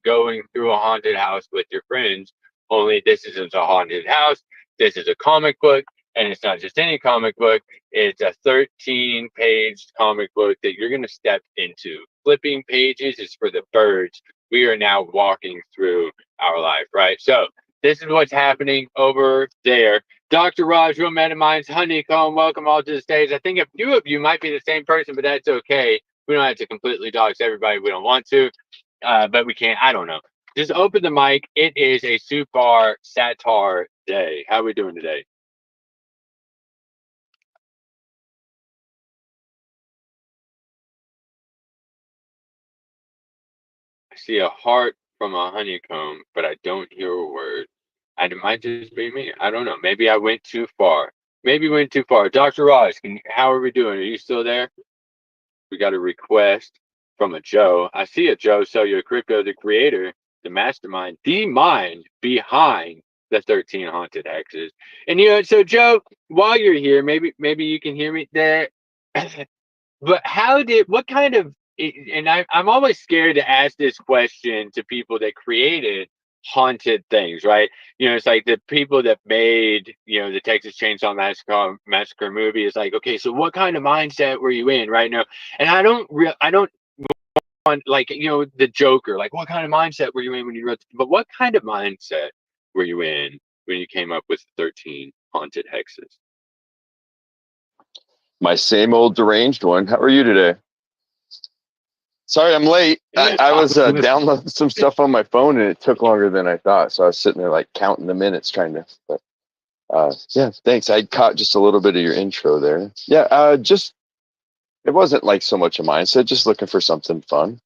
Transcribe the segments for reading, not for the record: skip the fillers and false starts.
going through a haunted house with your friends. Only this isn't a haunted house. This is a comic book, and it's not just any comic book. It's a 13-page comic book that you're going to step into. Flipping pages is for the birds. We are now walking through our life, right? So this is what's happening over there. Dr. Raj, real man of mine's Honeycomb. Welcome all to the stage. I think a few of you might be the same person, but that's okay. We don't have to completely dox everybody. We don't want to, but we can't. I don't know. Just open the mic. It is a SupAR Saturday day. How are we doing today? I see a heart from a honeycomb, but I don't hear a word. And it might just be me. I don't know. Maybe I went too far. Maybe went too far. Dr. Raj, how are we doing? Are you still there? We got a request from a Joe. I see a Joe Cellular Crypto, the creator, the mastermind, the mind behind the 13 haunted hexes. And so Joe, while you're here, maybe you can hear me there. But what kind of, and I'm always scared to ask this question to people that created haunted things, right? It's like the people that made, the Texas Chainsaw Massacre movie is like, okay, so what kind of mindset were you in right now? And I don't want, like, the Joker, like, what kind of mindset were you in when you wrote, but what kind of mindset were you in when you came up with 13 haunted hexes? My same old deranged one. How are you today? Sorry, I'm late. I was downloading some stuff on my phone and it took longer than I thought. So I was sitting there like counting the minutes trying to, but yeah, thanks. I caught just a little bit of your intro there. Yeah, just, it wasn't like so much a mindset, just looking for something fun.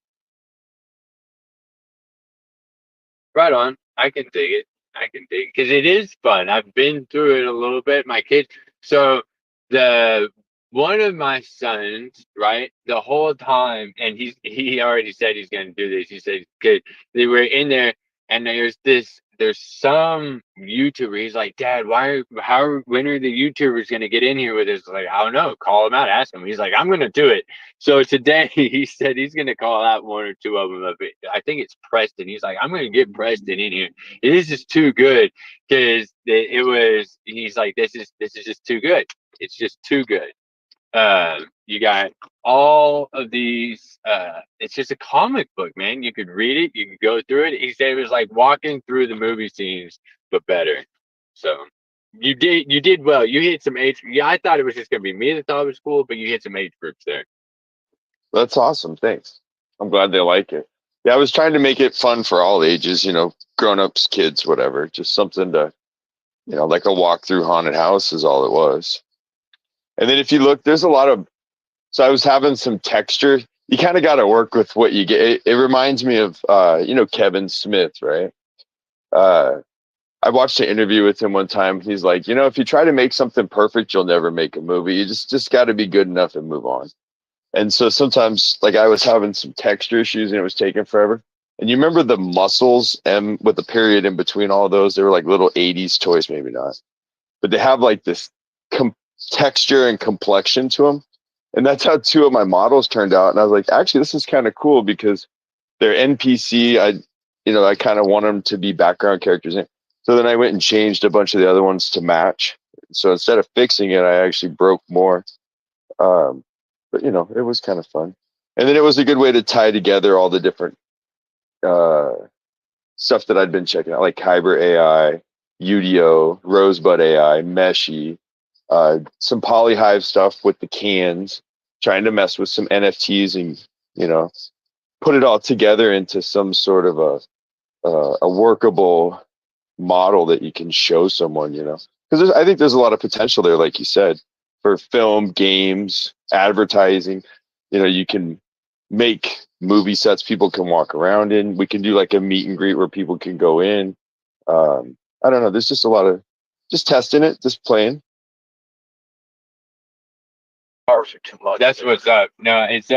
Right on. I can dig it. I can dig it because it is fun. I've been through it a little bit. My kids. So the one of my sons, right, the whole time, and he already said he's going to do this. He said, "Good." They were in there, and there's some YouTuber. He's like, "Dad, when are the YouTubers going to get in here with us?" Like, I don't know. Call him out. Ask him. He's like, "I'm going to do it." So today he said he's going to call out one or two of them. I think it's Preston. He's like, I'm going to get Preston in here. This is too good because it was. He's like, this is just too good. It's just too good. You got all of these. It's just a comic book, man. You could read it. You could go through it. He said it was like walking through the movie scenes, but better. So you did well. You hit some age. Yeah, I thought it was just going to be me that thought it was cool, but you hit some age groups there. That's awesome. Thanks. I'm glad they like it. Yeah, I was trying to make it fun for all ages, grown-ups, kids, whatever. Just something to, like a walk through haunted house is all it was. And then if you look, there's a lot of, so I was having some texture. You kind of got to work with what you get. It reminds me of, Kevin Smith, right? Uh, I watched an interview with him one time. He's like, if you try to make something perfect, you'll never make a movie. You just got to be good enough and move on. And so sometimes, like, I was having some texture issues and it was taking forever. And you remember the muscles and with the period in between all of those, they were like little 80s toys, maybe not, but they have like this texture and complexion to them. And that's how two of my models turned out. And I was like, actually, this is kind of cool because they're NPC. I kind of want them to be background characters. So then I went and changed a bunch of the other ones to match. So instead of fixing it, I actually broke more. But it was kind of fun. And then it was a good way to tie together all the different uh, stuff that I'd been checking out, like Kyber AI, UDO, Rosebud AI, Meshy, some Polyhive stuff with the cans, trying to mess with some NFTs and, put it all together into some sort of a workable model that you can show someone, because I think there's a lot of potential there, like you said, for film, games, advertising. You can make movie sets people can walk around in. We can do like a meet and greet where people can go in. I don't know. There's just a lot of just testing it, just playing. That's what's up. No, it's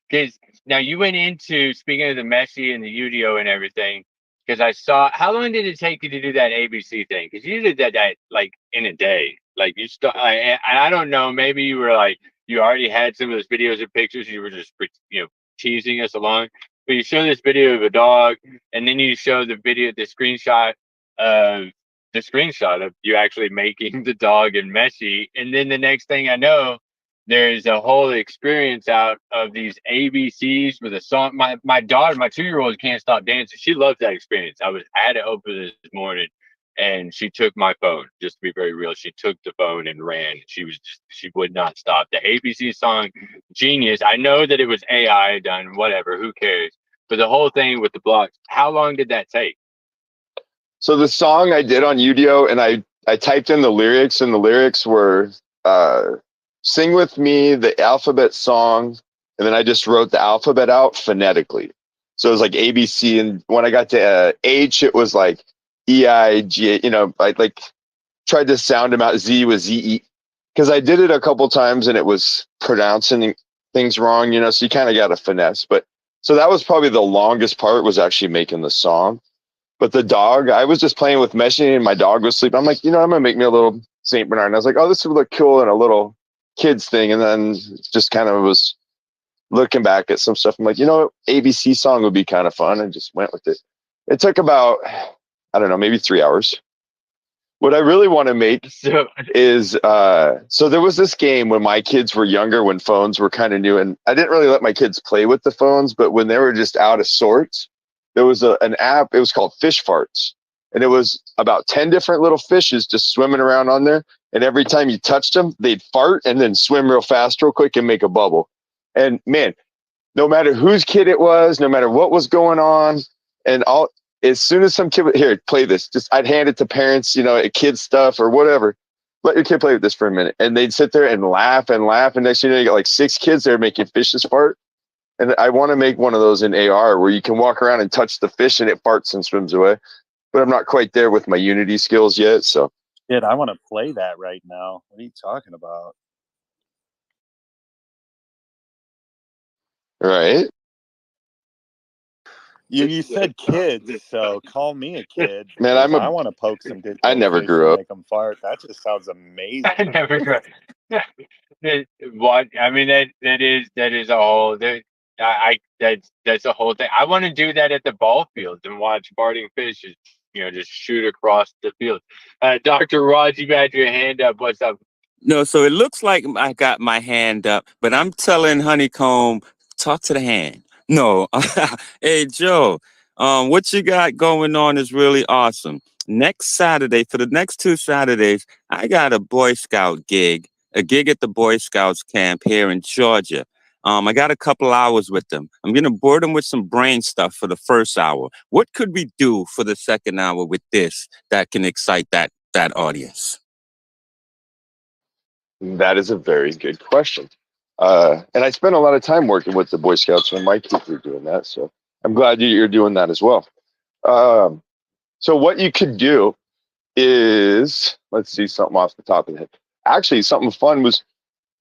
because now you went into, speaking of the Messi and the UDO and everything, because I saw, how long did it take you to do that ABC thing? Because you did that like in a day. Like you start, and I don't know, maybe you were like, you already had some of those videos and pictures, you were just, teasing us along. but you show this video of a dog, and then you show of the screenshot of you actually making the dog in Messi, and then the next thing I know, there's a whole experience out of these ABCs with a song. My daughter, my 2-year-old, can't stop dancing. She loves that experience. I had it open this morning, and she took my phone. Just to be very real, she took the phone and ran. She would not stop. The ABC song, genius. I know that it was AI done. Whatever, who cares? But the whole thing with the blocks. How long did that take? So the song I did on Udio, and I typed in the lyrics, and the lyrics were uh, "Sing with me the alphabet song," and then I just wrote the alphabet out phonetically. So it was like ABC, and when I got to H, it was like EIG. You know, I like tried to sound them out. Z was ZE, because I did it a couple times and it was pronouncing things wrong. You know, so you kind of got to finesse. But so that was probably the longest part, was actually making the song. But the dog, I was just playing with meshing and my dog was sleeping. I'm like, I'm going to make me a little St. Bernard. And I was like, oh, this would look cool in a little kids thing. And then just kind of was looking back at some stuff. I'm like, ABC song would be kind of fun, and just went with it. It took about, I don't know, maybe 3 hours. What I really want to make is so there was this game when my kids were younger, when phones were kind of new, and I didn't really let my kids play with the phones, but when they were just out of sorts, there was an app. It was called Fish Farts, and it was about 10 different little fishes just swimming around on there, and every time you touched them, they'd fart and then swim real fast real quick and make a bubble. And man, no matter whose kid it was, no matter what was going on, and all, as soon as some kid would, here, play this, just I'd hand it to parents, at kids stuff or whatever. Let your kid play with this for a minute. And they'd sit there and laugh and laugh. And next thing you know, you got like 6 kids there making fishes fart. And I want to make one of those in AR where you can walk around and touch the fish and it farts and swims away. But I'm not quite there with my Unity skills yet. So, Dude, I want to play that right now. What are you talking about? right. You said kids, so call me a kid. Man, I want to poke some good. I never fish grew and up. Make them fart. That just sounds amazing. I never got what I mean. That is a whole. That's a whole thing. I want to do that at the ball fields and watch farting fishes. Just shoot across the field. Dr. Rod, you got your hand up. What's up? No, so it looks like I got my hand up, but I'm telling Honeycomb, talk to the hand. No, hey Joe, what you got going on is really awesome. Next Saturday, for the next 2 Saturdays, I got a Boy Scout gig, a gig at the Boy Scouts camp here in Georgia. I got a couple hours with them. I'm gonna board them with some brain stuff for the first hour. What could we do for the second hour with this that can excite that audience? That is a very good question. And I spent a lot of time working with the Boy Scouts when my kids were doing that. So I'm glad you're doing that as well. So what you could do is, let's see, something off the top of the head. Actually, something fun was,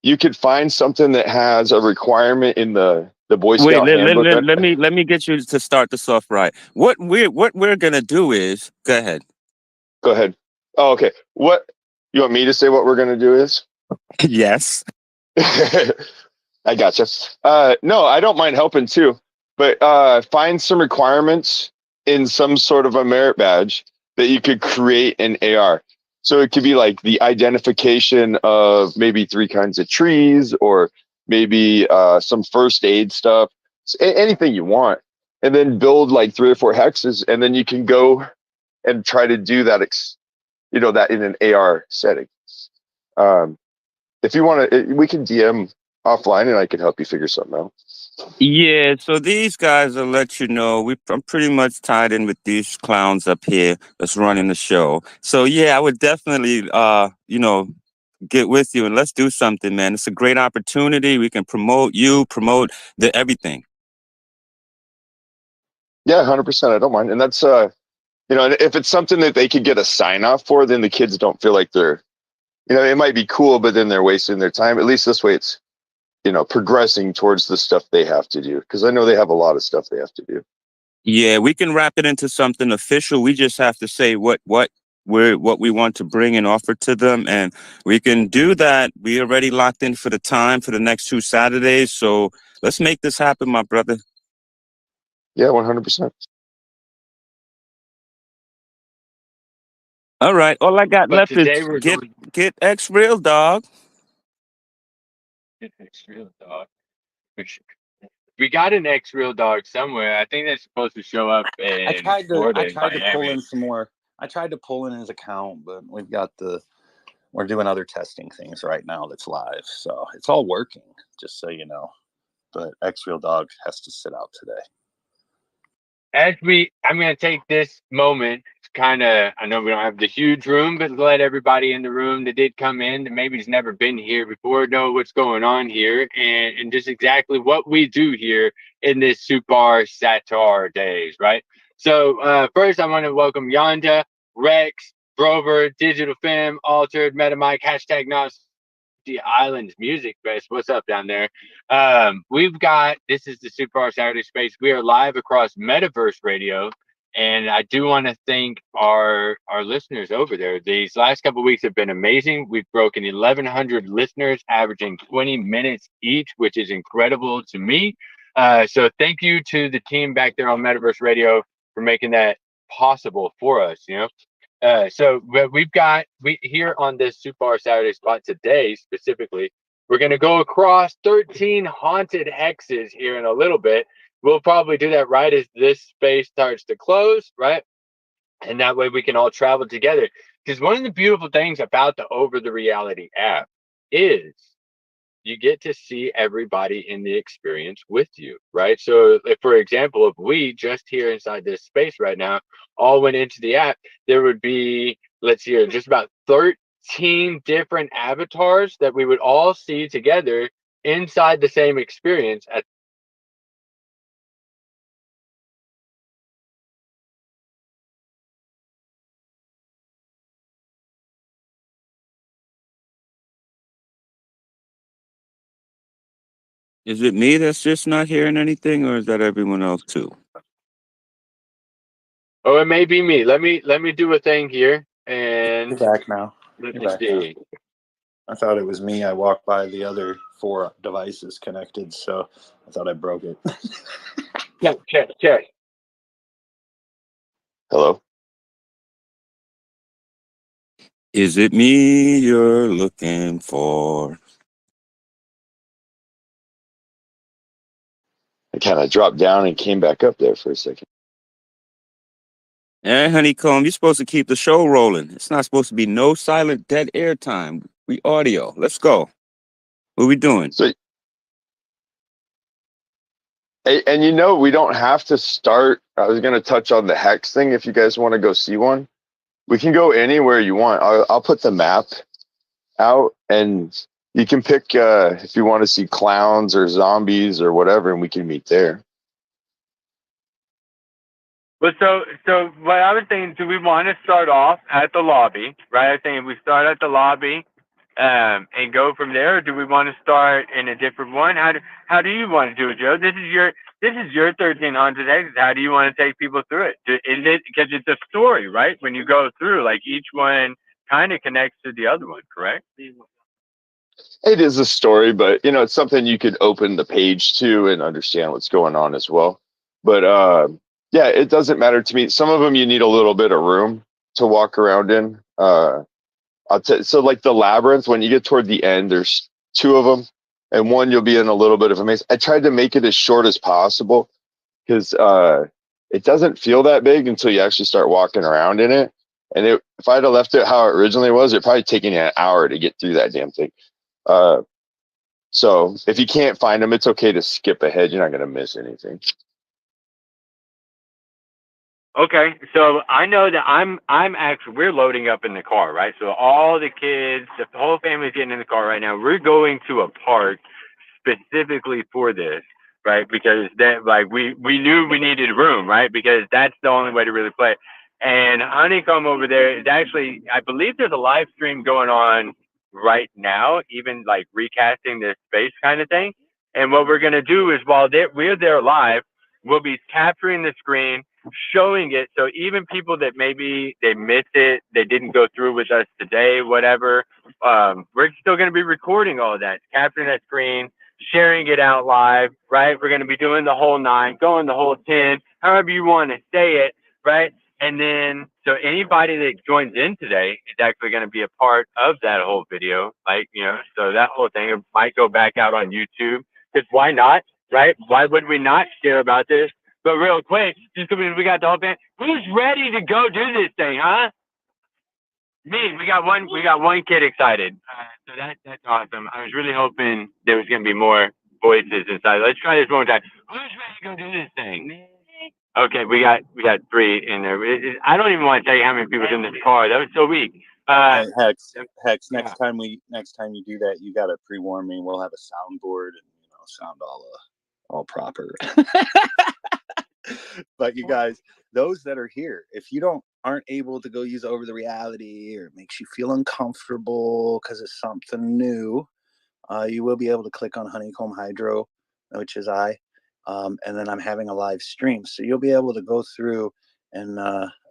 you could find something that has a requirement in the Boy Wait, Scout handbook. let me get you to start this off right. What we're gonna do is, go ahead. Go ahead. Oh, okay. What you want me to say? What we're gonna do is? Yes. I gotcha. No, I don't mind helping too, but find some requirements in some sort of a merit badge that you could create in AR. So it could be like the identification of maybe 3 kinds of trees, or maybe some first aid stuff, anything you want, and then build like 3 or 4 hexes, and then you can go and try to do that, that in an AR setting. If you want to, we can DM offline and I can help you figure something out. Yeah, so these guys will let you know. I'm pretty much tied in with these clowns up here that's running the show. So yeah, I would definitely get with you and let's do something, man. It's a great opportunity. We can promote the everything. Yeah, 100%. I don't mind. And that's and if it's something that they could get a sign off for, then the kids don't feel like they're, it might be cool, but then they're wasting their time. At least this way it's, progressing towards the stuff they have to do. Because I know they have a lot of stuff they have to do. Yeah, we can wrap it into something official. We just have to say what we want to bring and offer to them, and we can do that. We already locked in for the time for the next 2 Saturdays, so let's make this happen, my brother. Yeah, 100%. All right. All I got But left is today we're going get X Real, dog. to X Real Dog. We got an X Real Dog somewhere. I think that's supposed to show up in I Florida, in tried to pull Miami. in some more. I tried to pull in his account, but we're doing other testing things right now that's live. So it's all working, just so you know. But X Real Dog has to sit out today. I'm going to take this moment to kind of, I know we don't have the huge room, but let everybody in the room that did come in that maybe has never been here before know what's going on here and just exactly what we do here in this SupAR Saturday days, right? So first, I want to welcome Yonda, Rex, Brover, Digital Femme, Altered, MetaMike, hashtag Nas the Islands Music Fest. What's up down there? We've got this is the SupAR Saturday Space. We are live across Metaverse Radio, and I do want to thank our listeners over there. These last couple of weeks have been amazing. We've broken 1,100 listeners, averaging 20 minutes each, which is incredible to me. So thank you to the team back there on Metaverse Radio for making that possible for us. So we here on this SupAR Saturday spot today specifically, we're gonna go across 13 haunted hexes here in a little bit. We'll probably do that right as this space starts to close, right? And that way we can all travel together. Because one of the beautiful things about the Over the Reality app is you get to see everybody in the experience with you, right? So, if, for example, if we just here inside this space right now all went into the app, there would be, let's see here, just about 13 different avatars that we would all see together inside the same experience at. Is it me that's just not hearing anything, or is that everyone else too? Oh, it may be me. Let me do a thing here You're and back now. let You're me back now. see. I thought it was me. I walked by the other 4 devices connected, so I thought I broke it. Check. Hello? Is it me you're looking for? I kind of dropped down and came back up there for a second. Hey, Honeycomb, you're supposed to keep the show rolling. It's not supposed to be no silent dead air time. We audio. Let's go. What we doing? So, and we don't have to start. I was going to touch on the hex thing. If you guys want to go see one, we can go anywhere you want. I'll put the map out and you can pick if you want to see clowns or zombies or whatever, and we can meet there. But so what I was thinking, do we want to start off at the lobby, right? I think we start at the lobby, and go from there, or do we want to start in a different one? How do you want to do it, Joe? This is your 1300 exits. How do you want to take people through it? Because it's a story, right? When you go through, like each one kind of connects to the other one, correct? It is a story, but it's something you could open the page to and understand what's going on as well. But yeah, it doesn't matter to me. Some of them you need a little bit of room to walk around in. So like the labyrinth, when you get toward the end, there's 2 of them, and one you'll be in a little bit of a maze. I tried to make it as short as possible because it doesn't feel that big until you actually start walking around in it. And if I'd have left it how it originally was, it'd probably taken you an hour to get through that damn thing. So if you can't find them, it's okay to skip ahead. You're not going to miss anything. Okay, so I know that we're loading up in the car, right? So all the kids, the whole family's getting in the car right now. We're going to a park specifically for this, right? Because we knew we needed room, right? Because that's the only way to really play. And Honeycomb over there is actually, I believe there's a live stream going on right now, even like recasting this space kind of thing. And what we're gonna do is while we're there live, we'll be capturing the screen, showing it. So even people that maybe they missed it, they didn't go through with us today, whatever, we're still going to be recording all of that, capturing that screen, sharing it out live, right? We're going to be doing the whole 9, going the whole 10, however you want to say it, right? And then, so anybody that joins in today is actually going to be a part of that whole video. Like, so that whole thing might go back out on YouTube. Because why not, right? Why would we not share about this? But real quick, just because we got the whole band, who's ready to go do this thing, huh? Me, we got one kid excited. So that's awesome. I was really hoping there was gonna be more voices inside. Let's try this one more time. Who's ready to go do this thing? Okay, we got 3 in there. I don't even want to tell you how many people's in this car. That was so weak. Hey, Hex. Yeah. Next time you do that, you gotta pre-warn me. We'll have a soundboard and sound all proper. But you guys, those that are here, if you aren't able to go use over the reality or it makes you feel uncomfortable because it's something new, you will be able to click on Honeycomb Hydro, which is and then I'm having a live stream, so you'll be able to go through and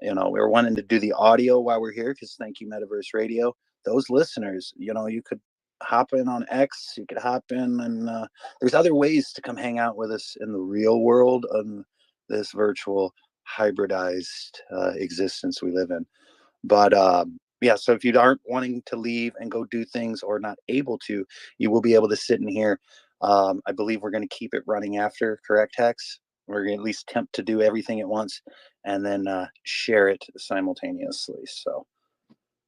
we're wanting to do the audio while we're here because thank you Metaverse Radio. Those listeners, you could hop in on X, you could hop in, and there's other ways to come hang out with us in the real world on this virtual hybridized existence we live in. But yeah, so if you aren't wanting to leave and go do things or not able to, you will be able to sit in here. I believe we're going to keep it running after, correct, Hex? We're going to at least attempt to do everything at once and then share it simultaneously. So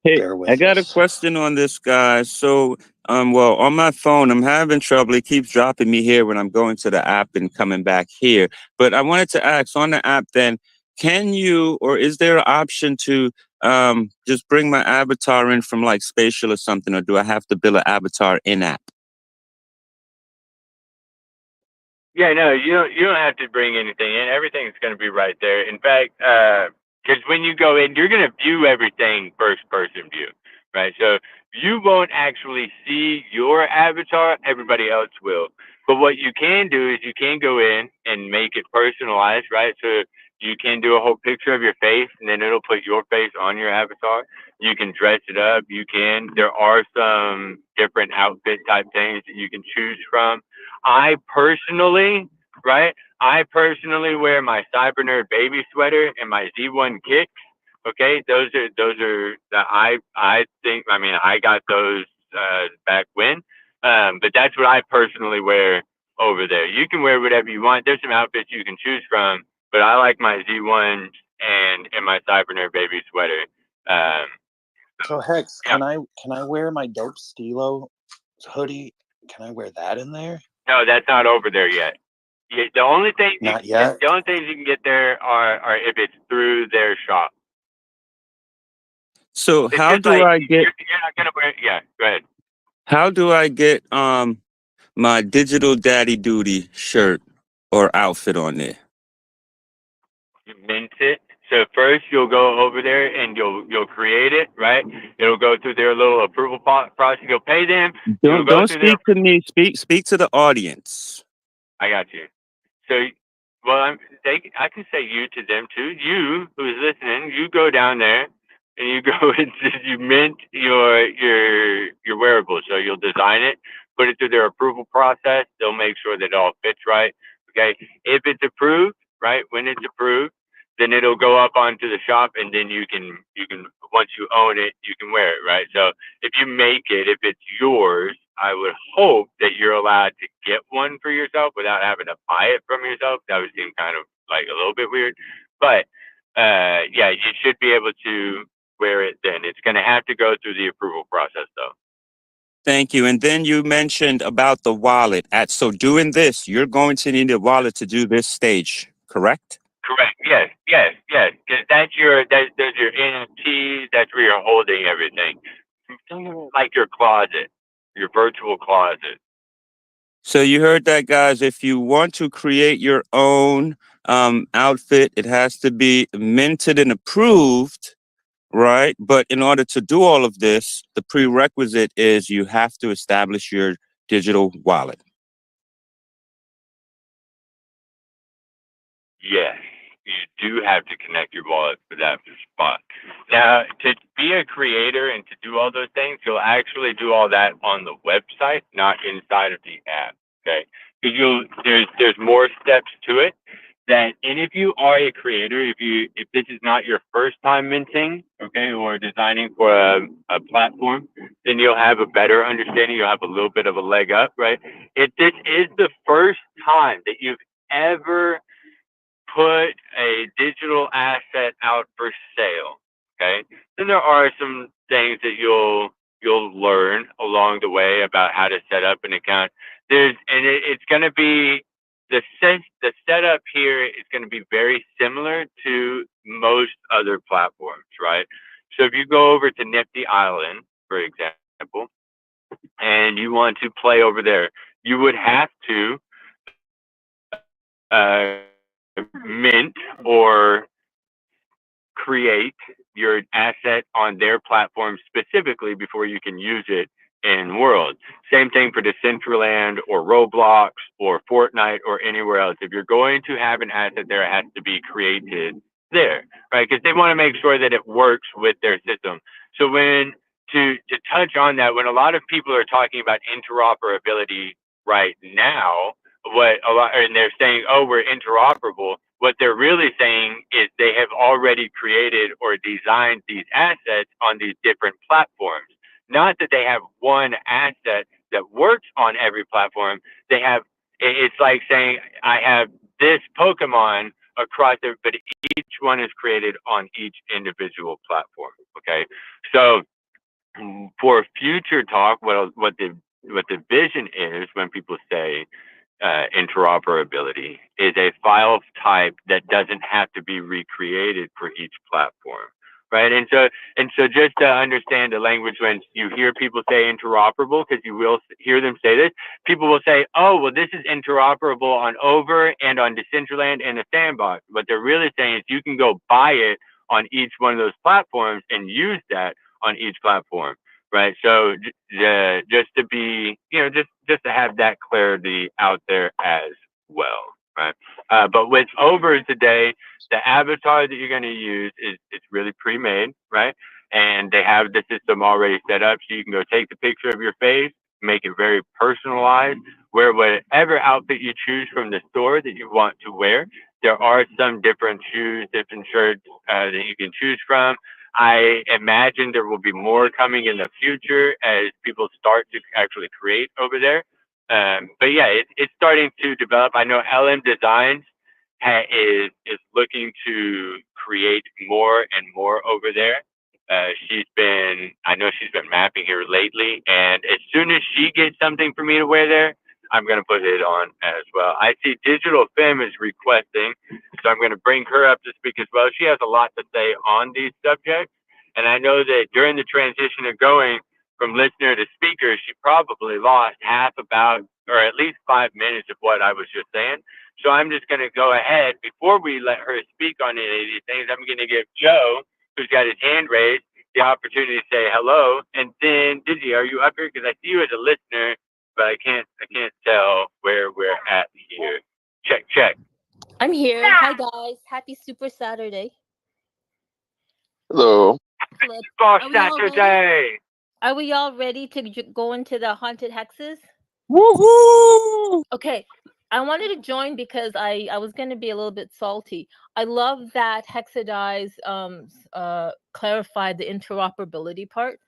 Hey, bear with I got a us. question on this, guys. So, well, on my phone, I'm having trouble. It keeps dropping me here when I'm going to the app and coming back here. But I wanted to ask on the app then, can you, or is there an option to just bring my avatar in from like spatial or something, or do I have to build an avatar in app? Yeah, no, you don't have to bring anything in. Everything's going to be right there. In fact, because when you go in, you're going to view everything first person view, right? So you won't actually see your avatar. Everybody else will. But what you can do is you can go in and make it personalized, right? So you can do a whole picture of your face, and then it'll put your face on your avatar. You can dress it up. There are some different outfit type things that you can choose from. I personally, right? I personally wear my Cyber Nerd baby sweater and my Z1 kicks. Okay, those are the I think. I mean, I got those back when, but that's what I personally wear over there. You can wear whatever you want. There's some outfits you can choose from, but I like my Z1 and my Cyber Nerd baby sweater. Um, So Hex, yeah. can I wear my dope Stilo hoodie? Can I wear that in there? No, that's not over there yet. The only thing Not yet. the only things you can get there are if it's through their shop. So It's how just do like I get, you're not gonna wear. Yeah, go ahead. how do I get my digital daddy duty shirt or outfit on there? You mint it. So first you'll go over there and you'll create it, right? It'll go through their little approval process. You'll pay them. You'll go Don't through their. speak to me. Speak to the audience. I got you. So, well, I can say you to them too. You who's listening, you go down there and you go and you mint your wearable. So you'll design it, put it through their approval process. They'll make sure that it all fits right. Okay. If it's approved, right? When it's approved, then it'll go up onto the shop, and then you can once you own it, you can wear it, right? So if you make it, if it's yours, I would hope that you're allowed to get one for yourself without having to buy it from yourself. That would seem kind of like a little bit weird, but yeah, you should be able to wear it then. It's going to have to go through the approval process though. Thank you. And then you mentioned about the wallet. So doing this, you're going to need a wallet to do this stage, correct? Correct. Yes. Because those are your NFTs. That's where you're holding everything. Like your closet, your virtual closet. So you heard that, guys. If you want to create your own outfit, it has to be minted and approved, right? But in order to do all of this, the prerequisite is you have to establish your digital wallet. Yes, you do have to connect your wallet for that spot. Now, to be a creator and to do all those things, you'll actually do all that on the website, not inside of the app. Okay, because there's more steps to it. And if you are a creator, if this is not your first time minting, okay, or designing for a platform, then you'll have a better understanding. You'll have a little bit of a leg up, right? If this is the first time that you've ever put a digital asset out for sale, okay, then there are some things that you'll learn along the way about how to set up an account. It's going to be the setup here is going to be very similar to most other platforms, right? So if you go over to Nifty Island, for example, and you want to play over there, you would have to mint or create your asset on their platform specifically before you can use it in world. Same thing for Decentraland or Roblox or Fortnite or anywhere else. If you're going to have an asset there, it has to be created there, right? Because they want to make sure that it works with their system. So to touch on that, when a lot of people are talking about interoperability right now, and they're saying, oh, we're interoperable. What they're really saying is they have already created or designed these assets on these different platforms. Not that they have one asset that works on every platform. They have, it's like saying, I have this Pokemon across there, but each one is created on each individual platform. Okay. So for future talk, what the vision is when people say interoperability is a file type that doesn't have to be recreated for each platform, right? And so just to understand the language, when you hear people say interoperable, because you will hear them say this, people will say, oh, well, this is interoperable on Over and on Decentraland and the Sandbox. What they're really saying is you can go buy it on each one of those platforms and use that on each platform. Right. So just to be, just to have that clarity out there as well. Right. But with Over today, the avatar that you're going to use is really pre-made. Right. And they have the system already set up. So you can go take the picture of your face, make it very personalized, wear whatever outfit you choose from the store that you want to wear. There are some different shoes, different shirts that you can choose from. I imagine there will be more coming in the future as people start to actually create over there. But yeah, it's starting to develop. I know LM Designs is looking to create more and more over there. I know she's been mapping here lately, and as soon as she gets something for me to wear there, I'm going to put it on as well. I see Digital Femme is requesting, so I'm going to bring her up to speak as well. She has a lot to say on these subjects. And I know that during the transition of going from listener to speaker, she probably lost half about, or at least 5 minutes of what I was just saying. So I'm just going to go ahead before we let her speak on any of these things. I'm going to give Joe, who's got his hand raised, the opportunity to say hello. And then Dizzy, are you up here? Because I see you as a listener, but I can't tell where we're at here. Check. I'm here. Hi guys. Happy SupAR Saturday. Hello. SupAR Are we all ready? Saturday. Are we all ready to go into the haunted hexes? Woohoo! Okay. I wanted to join because I was going to be a little bit salty. I love that Hexadize clarified the interoperability part.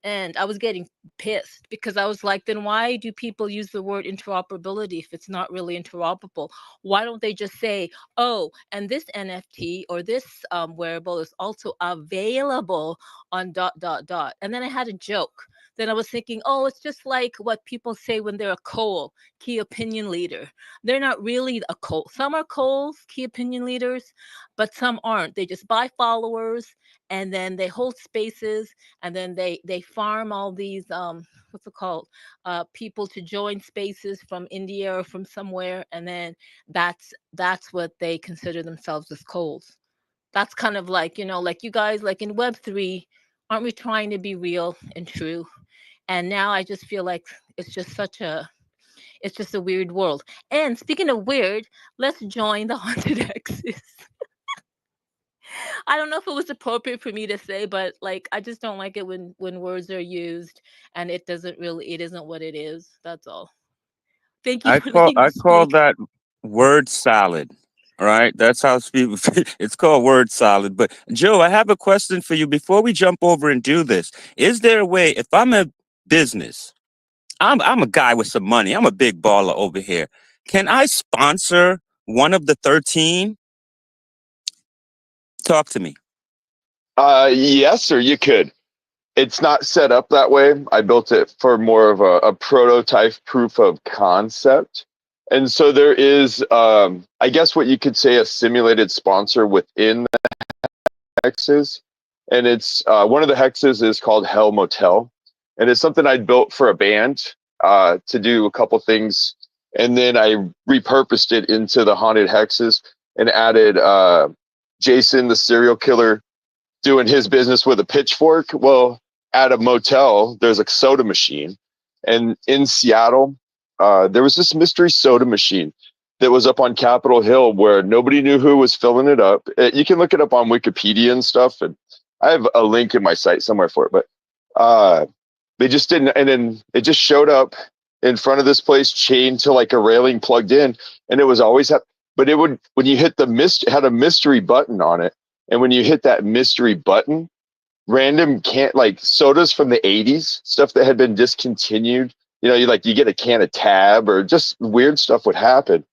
And I was getting pissed because I was like, then why do people use the word interoperability if it's not really interoperable? Why don't they just say, oh, and this NFT or this wearable is also available on ... And then I had a joke. Then I was thinking, oh, it's just like what people say when they're a Cole, key opinion leader. They're not really a Cole. Some are Coles, key opinion leaders, but some aren't. They just buy followers and then they hold spaces and then they farm all these what's it called, people to join spaces from India or from somewhere, and then that's what they consider themselves as Coles. That's kind of like, like you guys, like in Web3, aren't we trying to be real and true? And now I just feel like it's just a weird world. And speaking of weird, let's join the haunted hexes. I don't know if it was appropriate for me to say, but like I just don't like it when words are used and it isn't what it is. That's all. Thank you I for call letting me I call speak. that word salad. All right, that's how people. It's called word salad. But Joe, I have a question for you before we jump over and do this. Is there a way, if I'm a business, I'm a guy with some money, I'm a big baller over here, can I sponsor one of the 13? Talk to me. Yes, sir, you could. It's not set up that way. I built it for more of a prototype proof of concept. And so there is, I guess what you could say, a simulated sponsor within the hexes. And it's one of the hexes is called Hell Motel. And it's something I built for a band to do a couple things. And then I repurposed it into the haunted hexes and added Jason, the serial killer, doing his business with a pitchfork. Well, at a motel, there's a soda machine. And in Seattle, there was this mystery soda machine that was up on Capitol Hill where nobody knew who was filling it up. You can look it up on Wikipedia and stuff. And I have a link in my site somewhere for it. But they just didn't. And then it just showed up in front of this place, chained to like a railing plugged in. And it was always, but it would, when you hit the it had a mystery button on it. And when you hit that mystery button, random can like sodas from the 80s, stuff that had been discontinued, you get a can of Tab or just weird stuff would happen.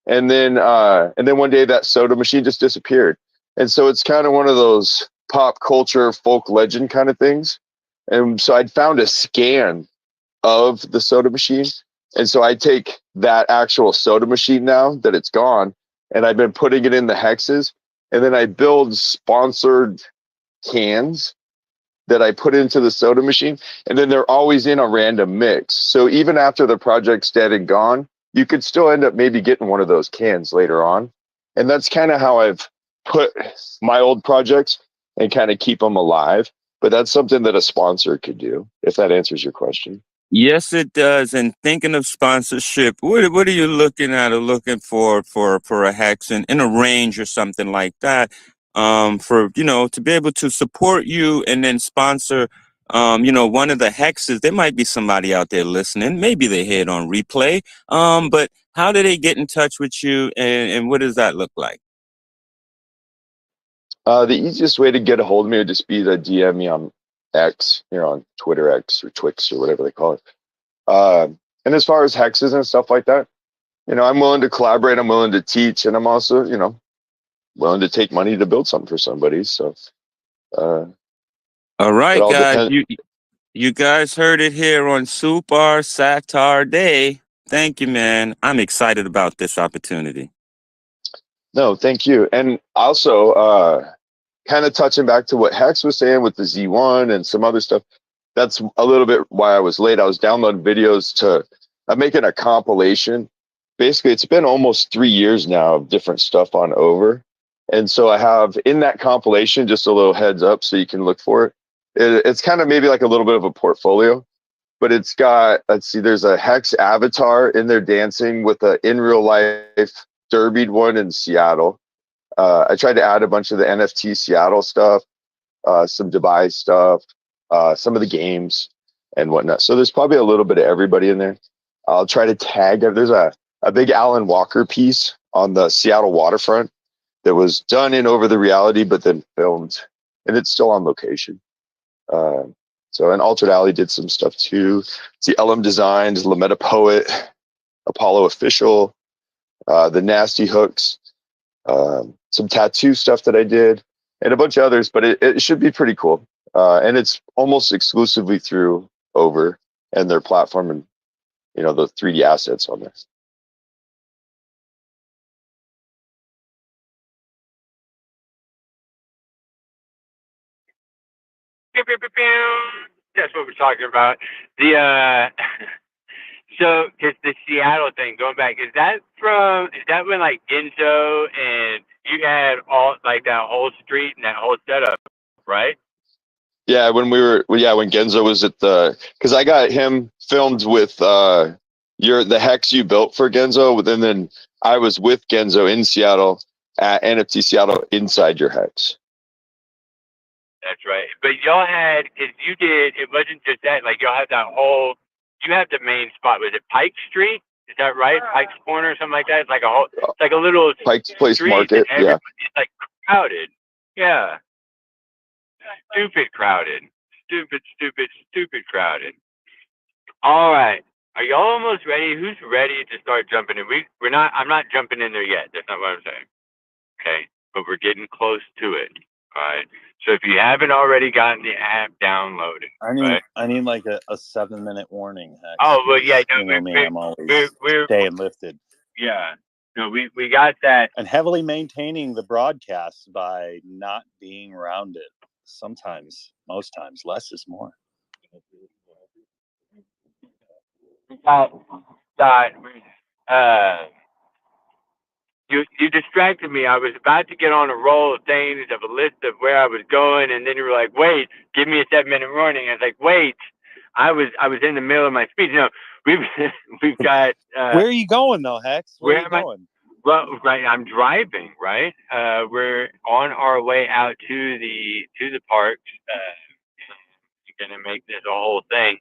And then one day that soda machine just disappeared. And so it's kind of one of those pop culture folk legend kind of things. And so I'd found a scan of the soda machine. And so I take that actual soda machine now that it's gone, and I've been putting it in the hexes. And then I build sponsored cans that I put into the soda machine. And then they're always in a random mix. So even after the project's dead and gone, you could still end up maybe getting one of those cans later on. And that's kind of how I've put my old projects and kind of keep them alive. But that's something that a sponsor could do, if that answers your question. Yes, it does. And thinking of sponsorship, what are you looking at or looking for a hex in a range or something like that? For to be able to support you and then sponsor one of the hexes. There might be somebody out there listening. Maybe they hear it on replay. But how do they get in touch with you, and what does that look like? The easiest way to get a hold of me would just be to DM me on X, on Twitter X or Twix or whatever they call it. And as far as hexes and stuff like that, I'm willing to collaborate. I'm willing to teach, and I'm also, willing to take money to build something for somebody. So, All it right, all guys. depends. You guys heard it here on SupAR Saturday. Thank you, man. I'm excited about this opportunity. No, thank you. And also, kind of touching back to what Hex was saying with the Z1 and some other stuff. That's a little bit why I was late. I was downloading videos I'm making a compilation. Basically, it's been almost 3 years now of different stuff on over. And so I have in that compilation, just a little heads up so you can look for it. It's kind of maybe like a little bit of a portfolio, but it's got, let's see, there's a Hex avatar in there dancing with a in real life derbied one in Seattle. I tried to add a bunch of the NFT Seattle stuff, some Dubai stuff, some of the games and whatnot. So there's probably a little bit of everybody in there. I'll try to tag. There's a big Alan Walker piece on the Seattle waterfront that was done in over the reality, but then filmed, and it's still on location. And Altered Alley did some stuff too. See, Elam Designs, Lametta Poet, Apollo Official, the Nasty Hooks, some tattoo stuff that I did, and a bunch of others. But it should be pretty cool. And it's almost exclusively through Over and their platform, and the 3D assets on there. That's what we're talking about. The so because the Seattle thing, going back, is that when like Genzo and you had all like that whole street and that whole setup, right? Yeah, when Genzo was at because I got him filmed with the Hex you built for Genzo, and then I was with Genzo in Seattle at NFT Seattle inside your Hex. That's right. But y'all had, because you did, it wasn't just that, like y'all had that whole, you have the main spot. Was it Pike Street? Is that right? Pike's Corner or something like that. It's like it's like a little Pike's Place street that Market. Yeah. everybody's like crowded. Yeah. Stupid crowded. Stupid crowded. All right. Are y'all almost ready? Who's ready to start jumping in? We're not. I'm not jumping in there yet. That's not what I'm saying. Okay, but we're getting close to it. All right. So if you haven't already gotten the app downloaded, right? I need like a 7-minute warning. Hex, Oh well, yeah. No, you know me. I'm always we're staying lifted. yeah. No, we got that. And heavily maintaining the broadcast by not being around it. Sometimes, most times, less is more. Uh, you distracted me. I was about to get on a roll of things, of a list of where I was going, and then you were like, "Wait, give me a 7-minute warning." I was like, "Wait." I was in the middle of my speech. No, we've got. Where are you going though, Hex? Where are you going? Well, right, I'm driving. Right, we're on our way out to the parks. We're gonna make this a whole thing.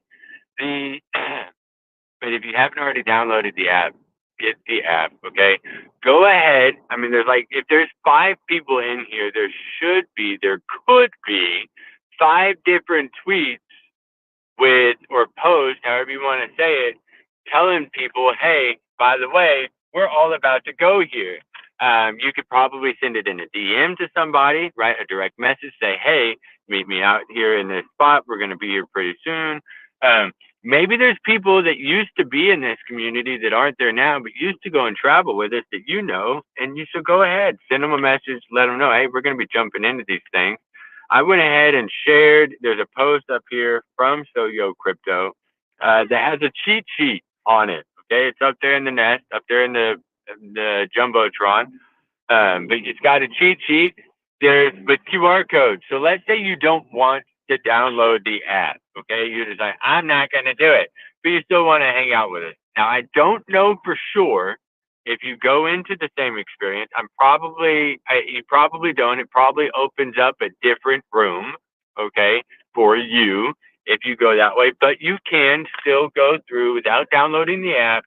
But if you haven't already downloaded the app, get the app. Okay, go ahead. I mean, if there's 5 people in here, there could be 5 different tweets with or post, however you want to say it, telling people, hey, by the way, we're all about to go here. You could probably send it in a DM to somebody, right? A direct message, say, hey, meet me out here in this spot. We're going to be here pretty soon. Maybe there's people that used to be in this community that aren't there now, but used to go and travel with us that you know, and you should go ahead, send them a message, let them know, hey, we're going to be jumping into these things. I went ahead and shared. There's a post up here from SoYo Crypto that has a cheat sheet on it. Okay, it's up there in the nest, up there in the jumbotron. But it's got a cheat sheet. There's but QR codes. So let's say you don't want to download the app. Okay, you just like, I'm not going to do it, but you still want to hang out with us. Now I don't know for sure if you go into the same experience. You probably don't. It probably opens up a different room, okay, for you if you go that way. But you can still go through without downloading the app,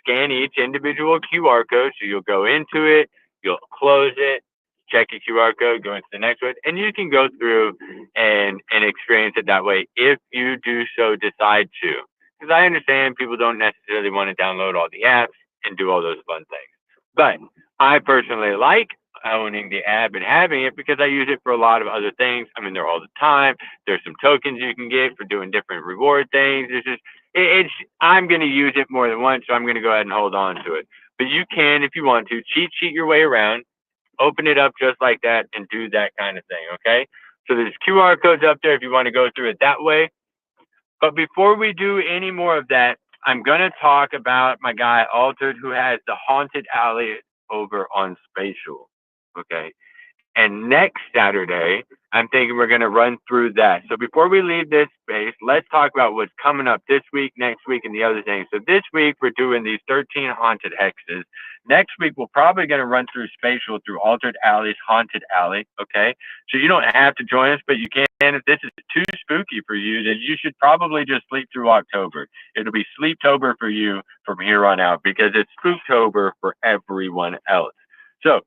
scan each individual QR code. So you'll go into it, you'll close it, check your QR code, go into the next one, and you can go through and experience it that way if you do so decide to. Because I understand people don't necessarily want to download all the apps and do all those fun things. But I personally like owning the app and having it because I use it for a lot of other things. I mean, they're all the time. There's some tokens you can get for doing different reward things. I'm going to use it more than once, so I'm going to go ahead and hold on to it. But you can, if you want to, cheat sheet your way around, open it up just like that, and do that kind of thing, okay? So there's QR codes up there if you want to go through it that way. But before we do any more of that, I'm going to talk about my guy Altered, who has the Haunted Alley over on Spatial. Okay. And next Saturday, I'm thinking we're going to run through that. So before we leave this space, let's talk about what's coming up this week, next week, and the other things. So this week, we're doing these 13 haunted hexes. Next week, we're probably going to run through Spatial through Altered Alley's Haunted Alley. Okay. So you don't have to join us, but you can. If this is too spooky for you, then you should probably just sleep through October. It'll be Sleeptober for you from here on out because it's Spooktober for everyone else. So,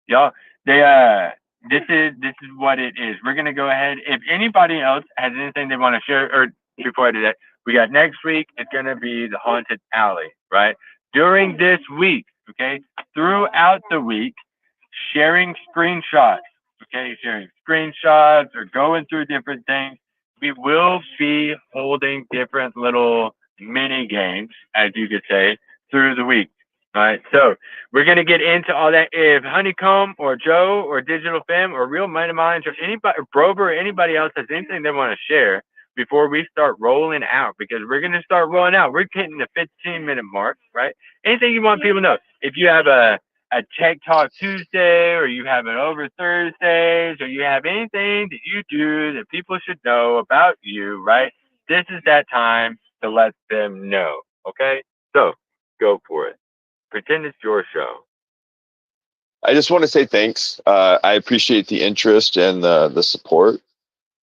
y'all, this is what it is. We're gonna go ahead. If anybody else has anything they want to share, or before I do that, we got next week. It's gonna be the Haunted Alley, right? During this week, okay, throughout the week, sharing screenshots, okay, sharing screenshots or going through different things. We will be holding different little mini games, as you could say, through the week. All right, so we're gonna get into all that. If Honeycomb or Joe or Digital Femme or Real Mind of Minds or anybody, or Brober or anybody else has anything they want to share before we start rolling out, because we're gonna start rolling out. We're hitting the 15-minute mark, right? Anything you want people to know. If you have a Tech Talk Tuesday, or you have it over Thursdays, or you have anything that you do that people should know about you, right? This is that time to let them know. Okay, so go for it. Pretend it's your show. I just want to say thanks. I appreciate the interest and the support.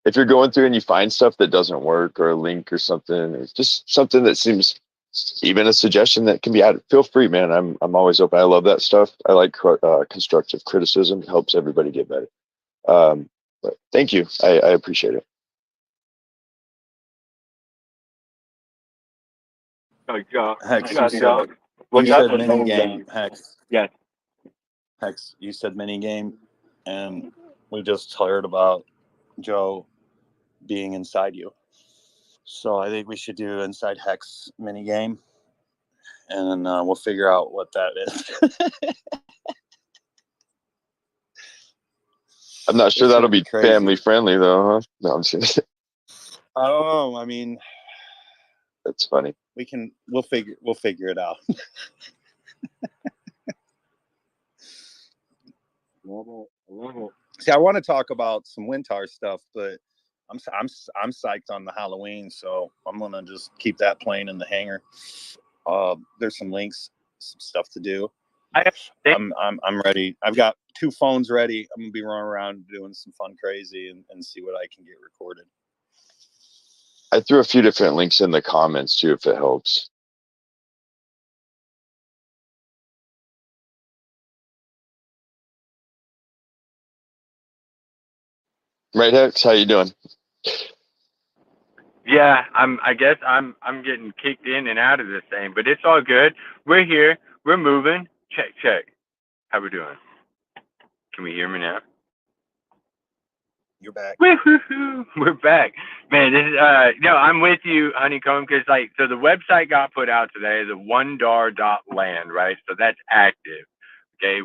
If you're going through and you find stuff that doesn't work, or a link or something, or just something that seems even a suggestion that can be added, feel free, man. I'm always open. I love that stuff. I like constructive criticism. It helps everybody get better. But thank you. I appreciate it. Oh, Joe. Hex, Yeah, Joe. you What's said up? mini game, Hex. Yes. Hex, you said mini game, and we just heard about Joe being inside you. So I think we should do inside Hex mini game, and we'll figure out what that is. I'm not sure It's that'll gonna be be crazy. family friendly though, huh? No, I'm just I don't know. I mean, that's funny. We'll figure it out. See, I want to talk about some Wintar stuff, but I'm psyched on the Halloween, so I'm gonna just keep that playing in the hangar. There's some links, some stuff to do. I'm ready. I've got 2 phones ready. I'm gonna be running around doing some fun crazy and see what I can get recorded. I threw a few different links in the comments too, if it helps. Right, Hex? How you doing? Yeah, I guess I'm getting kicked in and out of this thing, but it's all good. We're here. We're moving. Check. How we doing? Can we hear me now? You're back. Woo-hoo-hoo. We're back, man. This is I'm with you, Honeycomb, because so the website got put out today, the onedar.land, right? So that's active, okay.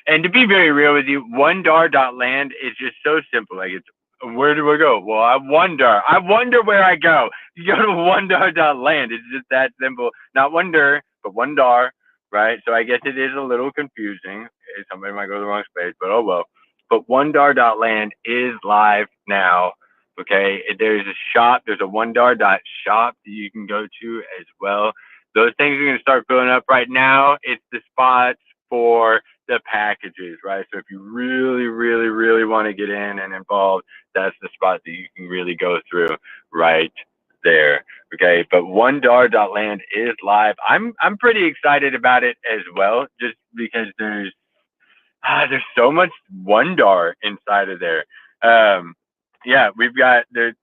And to be very real with you, onedar.land is just so simple. Like, it's, where do I go? Well, I wonder where I go. You go to onedar.land. It's just that simple. Not wonder, but onedar, right? So I guess it is a little confusing. Somebody might go to the wrong space, but oh well. But onedar.land is live now. Okay, there's a shop. There's a onedar.shop that you can go to as well. Those things are going to start filling up right now. It's the spots for the packages, right? So if you really, really, really want to get in and involved, that's the spot that you can really go through right there. Okay, but onedar.land is live. I'm pretty excited about it as well, just because there's so much wonder inside of there. Yeah, we've got there's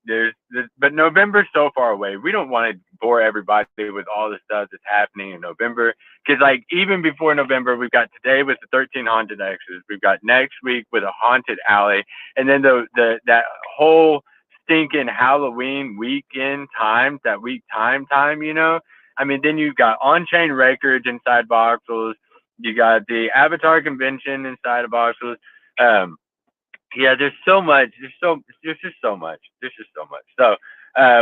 but November's so far away. We don't want to bore everybody with all the stuff that's happening in November, because like even before November, we've got today with the 13 haunted X's. We've got next week with a haunted alley, and then that whole stinking Halloween weekend time, that week time. I mean, then you've got on-chain records inside voxels. You got the Avatar convention inside of Oxford. Yeah, there's so much. There's just so much. So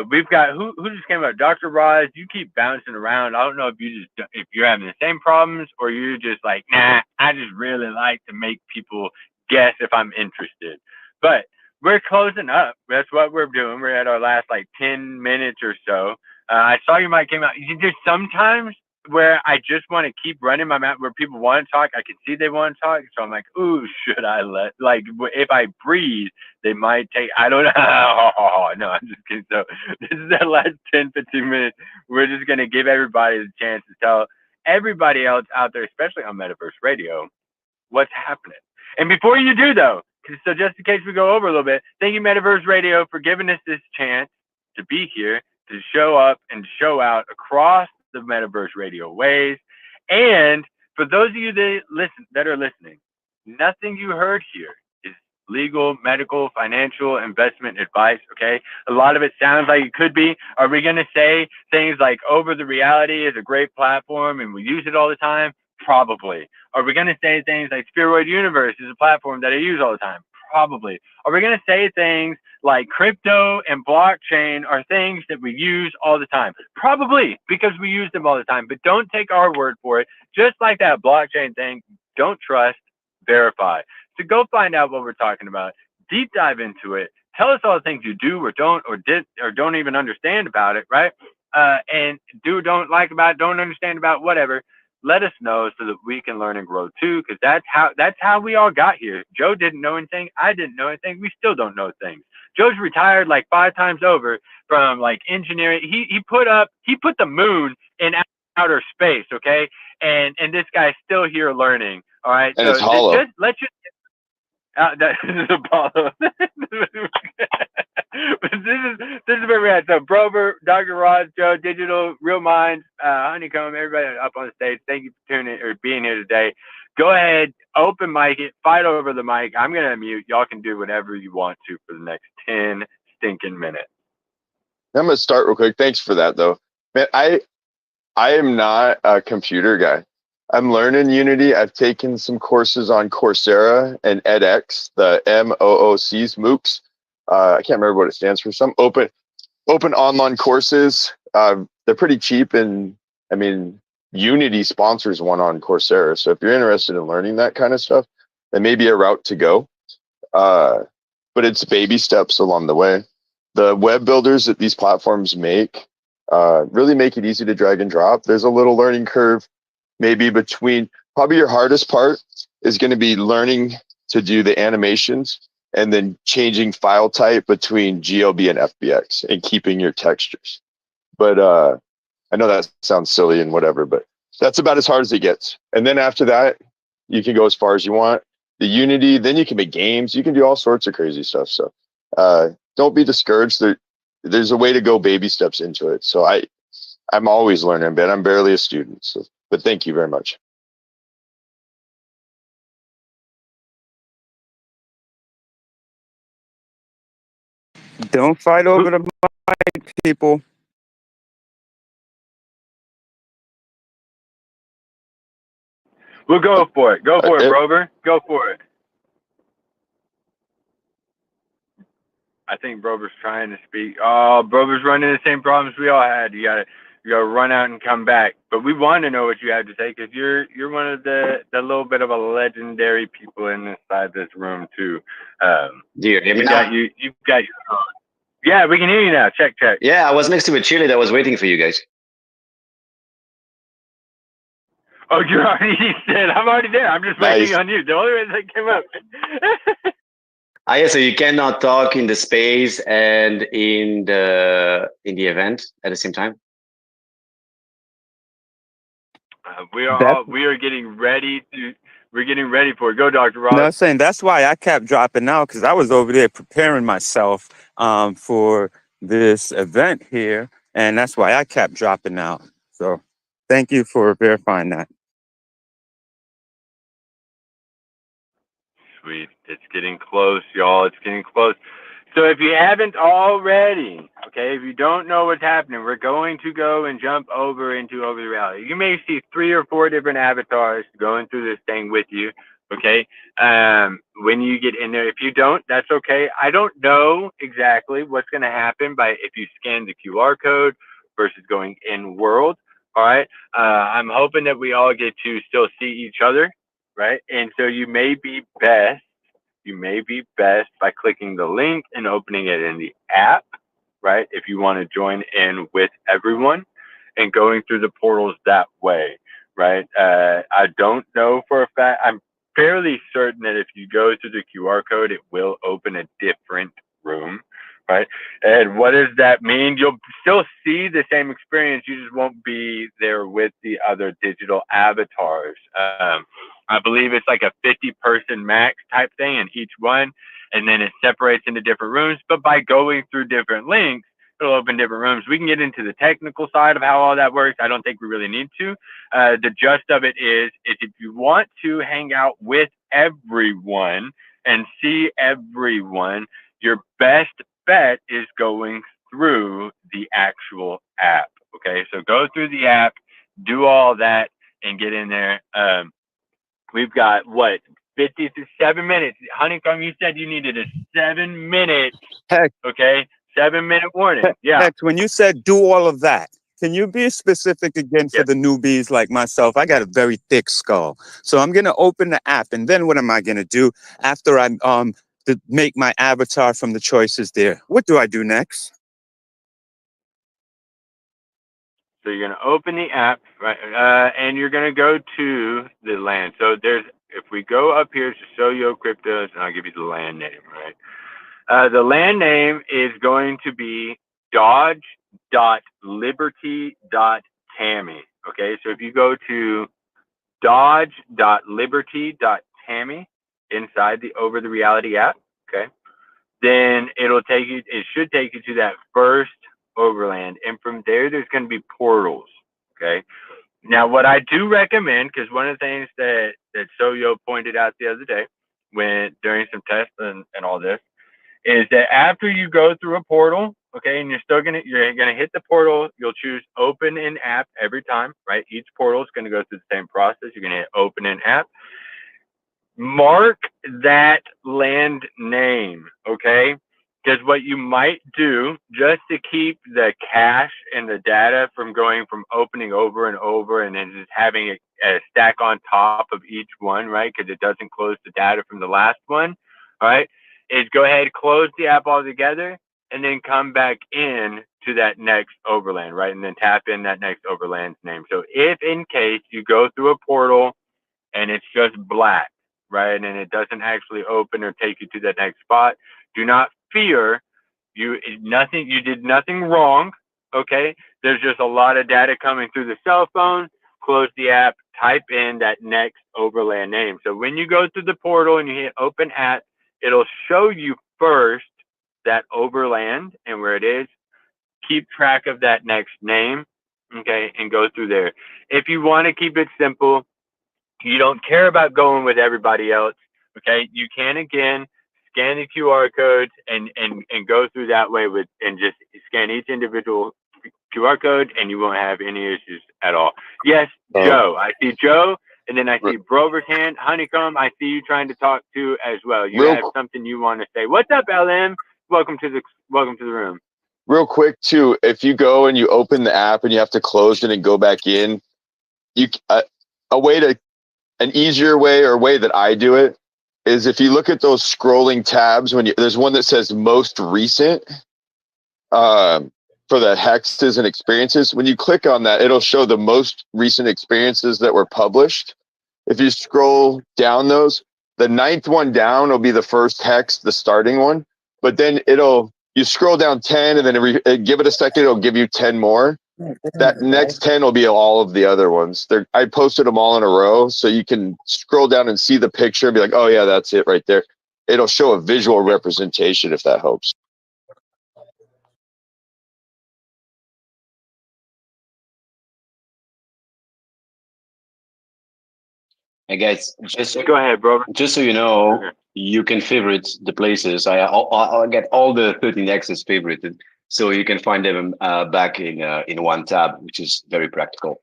we've got who just came out. Dr. Roz, you keep bouncing around. I don't know if you're having the same problems, or you're just like, nah, I just really like to make people guess if I'm interested. But we're closing up. That's what we're doing. We're at our last like 10 minutes or so. I saw your mic came out. There's sometimes where I just want to keep running my mouth where people want to talk. I can see they want to talk. So I'm like, ooh, should I if I breathe, they might take, I don't know. No, I'm just kidding. So this is the last 10, 15 minutes. We're just going to give everybody the chance to tell everybody else out there, especially on Metaverse Radio, what's happening. And before you do, though, so just in case we go over a little bit, thank you, Metaverse Radio, for giving us this chance to be here, to show up and show out across the Metaverse Radio ways. And for those of you that are listening, nothing you heard here is legal, medical, financial, investment advice, okay? A lot of it sounds like it could be. Are we going to say things like Over the Reality is a great platform and we use it all the time? Probably. Are we going to say things like Spheroid Universe is a platform that I use all the time? Probably. Are we going to say things like crypto and blockchain are things that we use all the time? Probably, because we use them all the time. But don't take our word for it. Just like that blockchain thing, don't trust, verify. So go find out what we're talking about. Deep dive into it. Tell us all the things you do or don't or did or don't even understand about it, right? And don't like about it, don't understand about, whatever. let us know so that we can learn and grow too, because that's how we all got here. Joe didn't know anything. I didn't know anything. We still don't know things. Joe's retired like 5 times over from like engineering. He put the moon in outer space, okay? And this guy's still here learning. All right. And it's So hollow. let's just that is Apollo. But this is where we're at. So Brover, Dr. Ross, Joe, Digital, Real Minds, Honeycomb, everybody up on the stage. Thank you for tuning or being here today. Go ahead, open mic it, fight over the mic. I'm gonna mute. Y'all can do whatever you want to for the next 10 stinking minutes. I'm gonna start real quick. Thanks for that though. Man, I am not a computer guy. I'm learning Unity. I've taken some courses on Coursera and edX, the MOOCs. I can't remember what it stands for. Some open online courses. They're pretty cheap, and I mean, Unity sponsors one on Coursera. So if you're interested in learning that kind of stuff, that may be a route to go. But it's baby steps along the way. The web builders that these platforms make really make it easy to drag and drop. There's a little learning curve, maybe between. Probably your hardest part is going to be learning to do the animations and then changing file type between GLB and FBX and keeping your textures. But I know that sounds silly and whatever, but that's about as hard as it gets. And then after that, you can go as far as you want. The Unity, then you can make games. You can do all sorts of crazy stuff. So don't be discouraged. There's a way to go baby steps into it. So I'm always learning, but I'm barely a student. So, but thank you very much. Don't fight over the mic, people. We'll go for it. Go for it, Brover. Go for it. I think Brover's trying to speak. Oh, Brover's running the same problems we all had. You gotta run out and come back. But we want to know what you have to say, because you're one of the little bit of a legendary people inside this room too. Do you hear me now? You've got your own. Yeah, we can hear you now. Check. Yeah, I was next to a cheerleader that was waiting for you guys. Oh, you already said I'm already there. I'm just waiting on you. The only way that came up. Yeah, so you cannot talk in the space and in the event at the same time. We are getting ready to. We're getting ready for it. Go, Dr. Ross. No, I'm saying that's why I kept dropping out, because I was over there preparing myself for this event here, and that's why I kept dropping out. So thank you for verifying that. Sweet. It's getting close, y'all. It's getting close. So if you haven't already, okay, if you don't know what's happening, we're going to go and jump over into Over Reality. You may see 3 or 4 different avatars going through this thing with you, okay? When you get in there, if you don't, that's okay. I don't know exactly what's going to happen if you scan the QR code versus going in world, all right? I'm hoping that we all get to still see each other, right? And so you may be best by clicking the link and opening it in the app, right? If you want to join in with everyone and going through the portals that way, right? I don't know for a fact. I'm fairly certain that if you go through the QR code, it will open a different room, right? And what does that mean? You'll still see the same experience. You just won't be there with the other digital avatars. I believe it's like a 50-person max type thing in each one, and then it separates into different rooms. But by going through different links, it'll open different rooms. We can get into the technical side of how all that works. I don't think we really need to. The gist of it is if you want to hang out with everyone and see everyone, your best bet is going through the actual app. Okay, so go through the app, do all that, and get in there. We've got 57 minutes. Honeycomb, you said you needed a 7-minute. Heck. Okay, 7-minute warning. Yeah. Heck, when you said do all of that, can you be specific again for the newbies like myself? I got a very thick skull. So I'm going to open the app, and then what am I going to do after I to make my avatar from the choices there? What do I do next? So you're going to open the app, right? And you're going to go to the land. So if we go up here to Soyo Cryptos, and I'll give you the land name, right? The land name is going to be dodge.liberty.tammy. Okay, so if you go to dodge.liberty.tammy inside the Over the Reality app, okay, then it should take you to that first overland. And from there's going to be portals. Okay. Now, what I do recommend, because one of the things that Soyo pointed out the other day during some tests and all this, is that after you go through a portal, okay, and you're gonna hit the portal, you'll choose open in app every time, right? Each portal is gonna go through the same process. You're gonna hit open in app. Mark that land name, okay? Because what you might do, just to keep the cache and the data from going from opening over and over and then just having a stack on top of each one, right? Because it doesn't close the data from the last one, all right? Is go ahead, close the app altogether, and then come back in to that next overland, right? And then tap in that next overland's name. So if in case you go through a portal and it's just black, right, and it doesn't actually open or take you to that next spot, do not fear. You did nothing wrong. Okay, there's just a lot of data coming through the cell phone. Close the app, type in that next overland name. So when you go through the portal and you hit open app, it'll show you first that overland and where it is. Keep track of that next name, okay, and go through there. If you want to keep it simple, you don't care about going with everybody else, okay, you can again scan the QR codes and go through that way and just scan each individual QR code, and you won't have any issues at all. Yes, Joe. I see Joe, and then I see Brover's hand. Honeycomb, I see you trying to talk too as well. You have something you want to say. What's up, LM? Welcome to the room. Real quick too, if you go and you open the app and you have to close it and go back in, an easier way, or way that I do it, is if you look at those scrolling tabs, there's one that says most recent, for the hexes and experiences. When you click on that, it'll show the most recent experiences that were published. If you scroll down those, the 9th one down will be the first hex, the starting one. But then you scroll down 10, and then give it a second, it'll give you 10 more. That next 10 will be all of the other ones. I posted them all in a row, so you can scroll down and see the picture and be like, oh yeah, that's it right there. It'll show a visual representation, if that helps. Hey guys, Go ahead, bro. Just so you know, you can favorite the places. I'll get all the 13x's favorited, so you can find them back in one tab, which is very practical.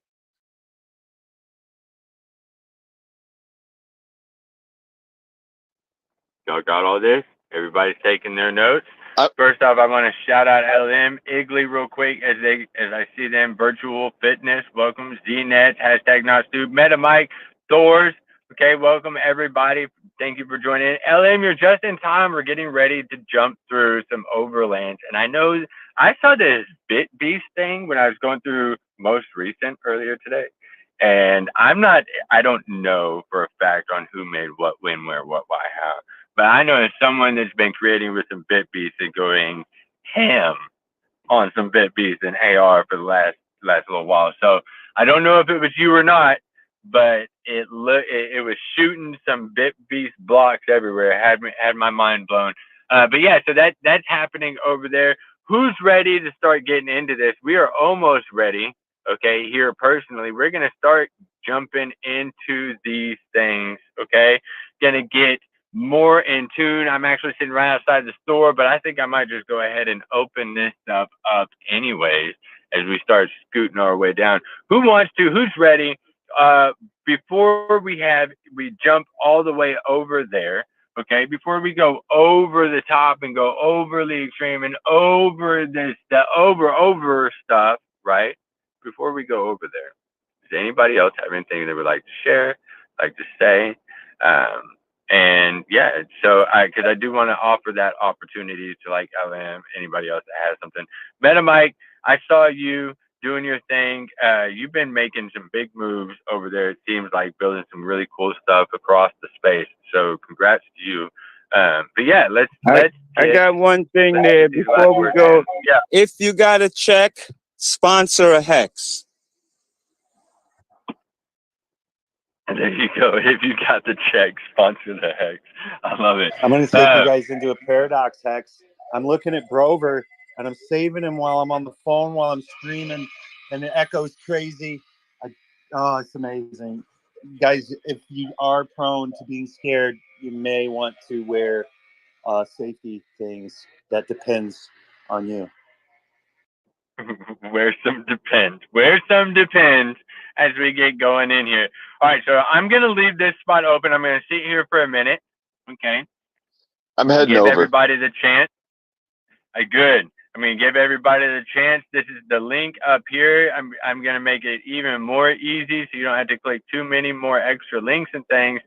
Y'all got all this? Everybody's taking their notes. First off, I want to shout out LM, Igley real quick as I see them. Virtual Fitness, welcome. ZNet, #NotStupid. MetaMike, Thors. Okay, welcome everybody. Thank you for joining. LM, you're just in time. We're getting ready to jump through some overlands. And I know I saw this Bit Beast thing when I was going through most recent earlier today. And I don't know for a fact on who made what, when, where, what, why, how. But I know it's someone that's been creating with some Bit Beast and going ham on some Bit Beast and AR for the last little while. So I don't know if it was you or not, but it was shooting some Bit Beast blocks everywhere. It had my mind blown. But yeah, so that's happening over there. Who's ready to start getting into this? We are almost ready. Okay, here personally, we're gonna start jumping into these things. Okay, gonna get more in tune. I'm actually sitting right outside the store, but I think I might just go ahead and open this stuff up anyways as we start scooting our way down. Who's ready? Before we jump all the way over there, okay, before we go over the top and go overly extreme and over over stuff, right? Before we go over there, does anybody else have anything they would like to share, like to say? And yeah, so because I do want to offer that opportunity to like LM, anybody else that has something. MetaMike, I saw you. doing your thing. You've been making some big moves over there. It seems like building some really cool stuff across the space. So congrats to you. But yeah, I got one thing there before we go. Yeah. If you got a check, sponsor a hex. And there you go. If you got the check, sponsor the hex. I love it. I'm going to take you guys into a paradox hex. I'm looking at Brover, and I'm saving him while I'm on the phone, while I'm streaming, and the echo's crazy. Oh, it's amazing. Guys, if you are prone to being scared, you may want to wear safety things. That depends on you. Where some depends as we get going in here. All right, so I'm gonna leave this spot open. I'm gonna sit here for a minute. Okay. I'm heading Give over. everybody the chance. Good. I'm gonna give everybody the chance. This is the link up here. I'm gonna make it even more easy so you don't have to click too many more extra links and things.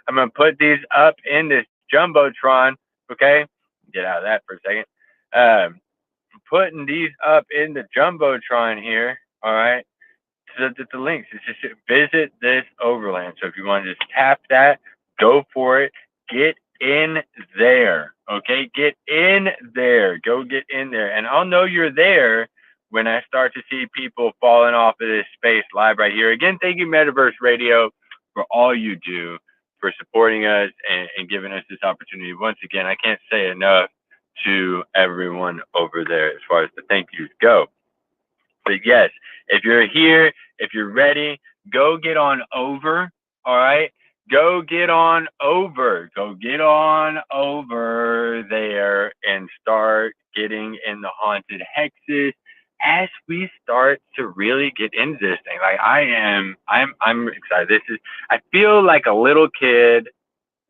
I'm gonna put these up in this jumbotron. Okay. Get out of that for a second. Putting these up in the jumbotron here. All right. So the links. It's just visit this overland. So if you want to just tap that, go for it. Get in there. Okay, get in there. Go get in there, and I'll know you're there when I start to see people falling off of this space live right here. Again, thank you, Metaverse Radio, for all you do, for supporting us and giving us this opportunity. Once again, I can't say enough to everyone over there as far as the thank yous go. But yes, if you're here, if you're ready, go get on over. All right. Go get on over. Go get on over there and start getting in the haunted hexes as we start to really get into this thing. Like I'm excited. I feel like a little kid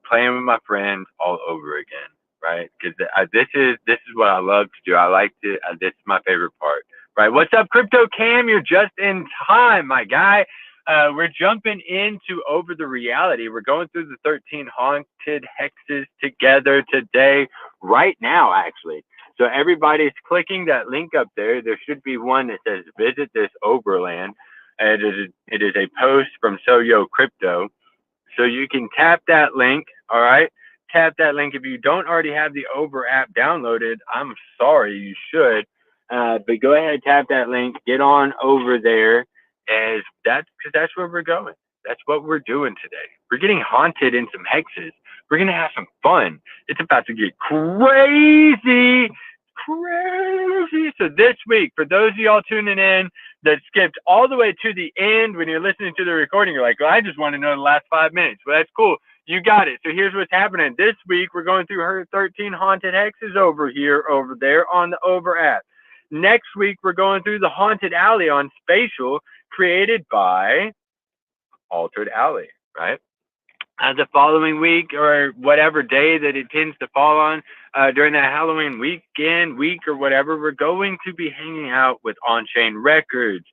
playing with my friends all over again, right? Because this is what I love to do. I like to. This is my favorite part, right? What's up, Crypto Cam? You're just in time, my guy. We're jumping into Over the Reality. We're going through the 13 haunted hexes together today, right now, actually. So everybody's clicking that link up there. There should be one that says "Visit this Overland." It is a post from Soyo Crypto. So you can tap that link, all right? Tap that link. If you don't already have the Over app downloaded, I'm sorry, you should. But go ahead, tap that link, get on over there, as because that's where we're going. That's what we're doing today. We're getting haunted in some hexes. We're gonna have some fun. It's about to get crazy, crazy. So this week, for those of y'all tuning in that skipped all the way to the end when you're listening to the recording, you're like, well, I just want to know the last 5 minutes. Well, that's cool. You got it. So here's what's happening. This week, we're going through her 13 haunted hexes over there on the Over app. Next week, we're going through the haunted alley on Spatial, created by Altered Alley, right? The following week or whatever day that it tends to fall on during that Halloween week or whatever, we're going to be hanging out with On-Chain Records,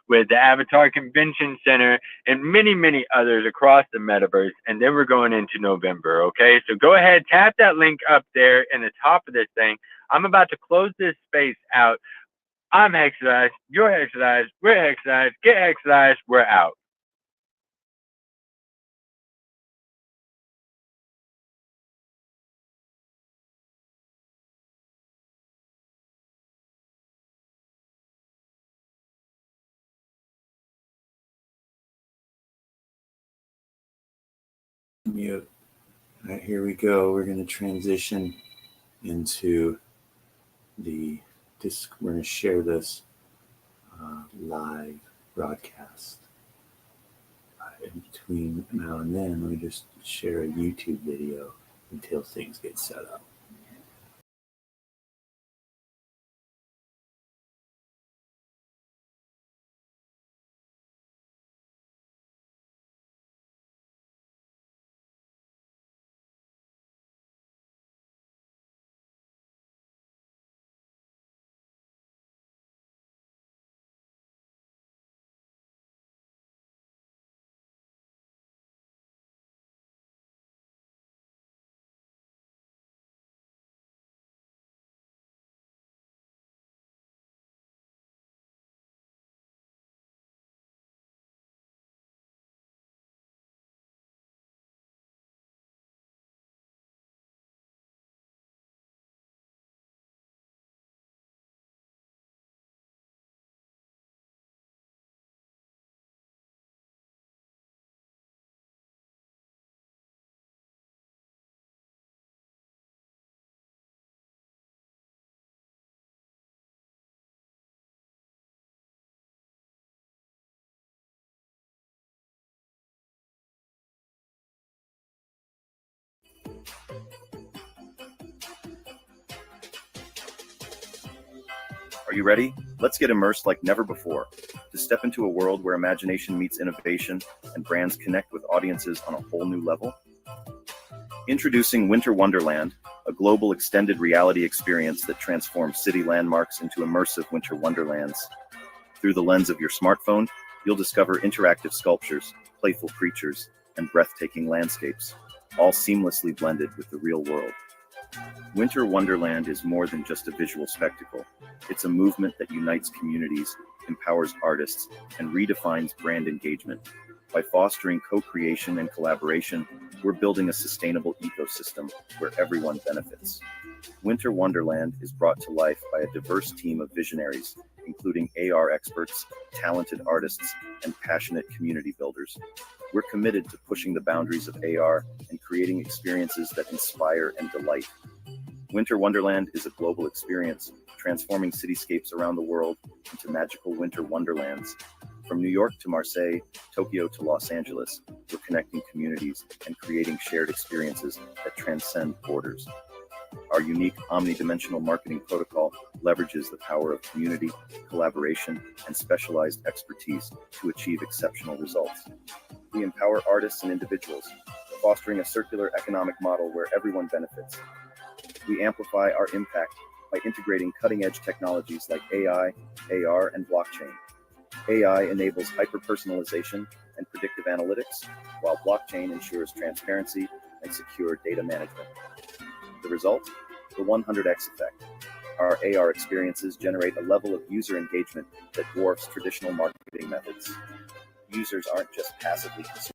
with the Avatar Convention Center, and many, many others across the metaverse. And then we're going into November, okay? So go ahead, tap that link up there in the top of this thing. I'm about to close this space out. I'm Hexadized, you're Hexadized, we're Hexadized, get Hexadized, we're out. Mute. All right, here we go. We're going to transition into the disc. We're going to share this live broadcast. In between now and then, let me just share a YouTube video until things get set up. Are you ready? Let's get immersed like never before to step into a world where imagination meets innovation and brands connect with audiences on a whole new level. Introducing Winter Wonderland, a global extended reality experience that transforms city landmarks into immersive winter wonderlands. Through the lens of your smartphone, you'll discover interactive sculptures, playful creatures, and breathtaking landscapes, all seamlessly blended with the real world. Winter Wonderland is more than just a visual spectacle. It's a movement that unites communities, empowers artists, and redefines brand engagement. By fostering co-creation and collaboration, we're building a sustainable ecosystem where everyone benefits. Winter Wonderland is brought to life by a diverse team of visionaries, including AR experts, talented artists, and passionate community builders. We're committed to pushing the boundaries of AR and creating experiences that inspire and delight. Winter Wonderland is a global experience, transforming cityscapes around the world into magical winter wonderlands. From New York to Marseille, Tokyo to Los Angeles, we're connecting communities and creating shared experiences that transcend borders. Our unique omnidimensional marketing protocol leverages the power of community, collaboration, and specialized expertise to achieve exceptional results. We empower artists and individuals, fostering a circular economic model where everyone benefits. We amplify our impact by integrating cutting-edge technologies like AI, AR, and blockchain. AI enables hyper-personalization and predictive analytics, while blockchain ensures transparency and secure data management. The result? The 100x effect. Our AR experiences generate a level of user engagement that dwarfs traditional marketing methods. Users aren't just passively consuming.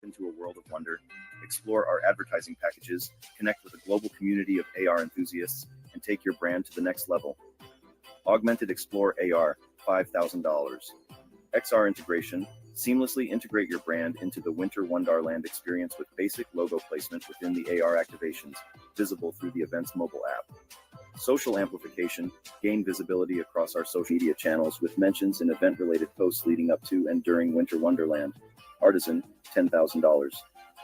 Into a world of wonder, explore our advertising packages, connect with a global community of AR enthusiasts, and take your brand to the next level. Augmented Explore AR, $5,000. XR integration, seamlessly integrate your brand into the Winter Wonderland experience with basic logo placement within the AR activations, visible through the event's mobile app. Social amplification, gain visibility across our social media channels with mentions in event-related posts leading up to and during Winter Wonderland. Artisan, $10,000.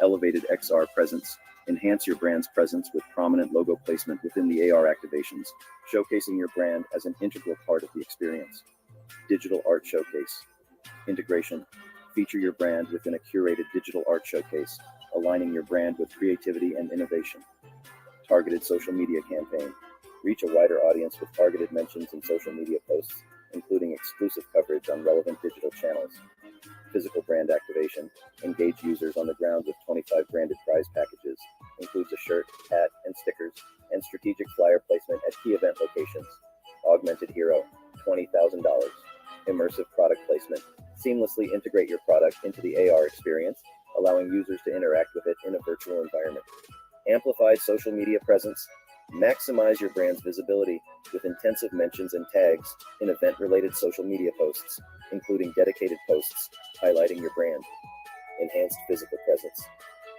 Elevated XR presence, enhance your brand's presence with prominent logo placement within the AR activations, showcasing your brand as an integral part of the experience. Digital art showcase. Integration. Feature your brand within a curated digital art showcase, aligning your brand with creativity and innovation. Targeted social media campaign. Reach a wider audience with targeted mentions in social media posts, including exclusive coverage on relevant digital channels. Physical brand activation. Engage users on the ground with 25 branded prize packages. Includes a shirt, hat, and stickers, and strategic flyer placement at key event locations. Augmented hero, $20,000. Immersive product placement. Seamlessly integrate your product into the AR experience, allowing users to interact with it in a virtual environment. Amplified social media presence. Maximize your brand's visibility with intensive mentions and tags in event-related social media posts, including dedicated posts highlighting your brand. Enhanced physical presence.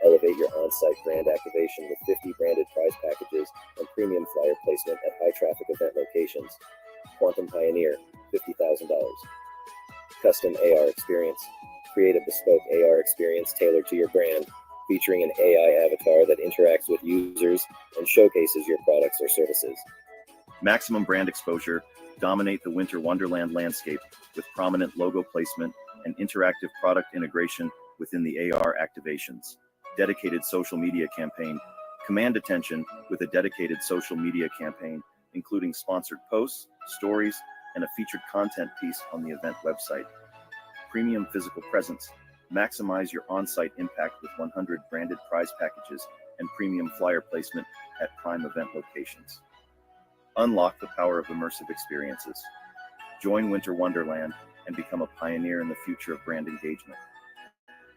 Elevate your on-site brand activation with 50 branded prize packages and premium flyer placement at high-traffic event locations. Quantum Pioneer, $50,000. Custom AR experience. Create a bespoke AR experience tailored to your brand, featuring an AI avatar that interacts with users and showcases your products or services. Maximum brand exposure. Dominate the Winter Wonderland landscape with prominent logo placement and interactive product integration within the AR activations. Dedicated social media campaign. Command attention with a dedicated social media campaign, including sponsored posts, stories, and a featured content piece on the event website. Premium physical presence. Maximize your on-site impact with 100 branded prize packages and premium flyer placement at prime event locations. Unlock the power of immersive experiences. Join Winter Wonderland and become a pioneer in the future of brand engagement.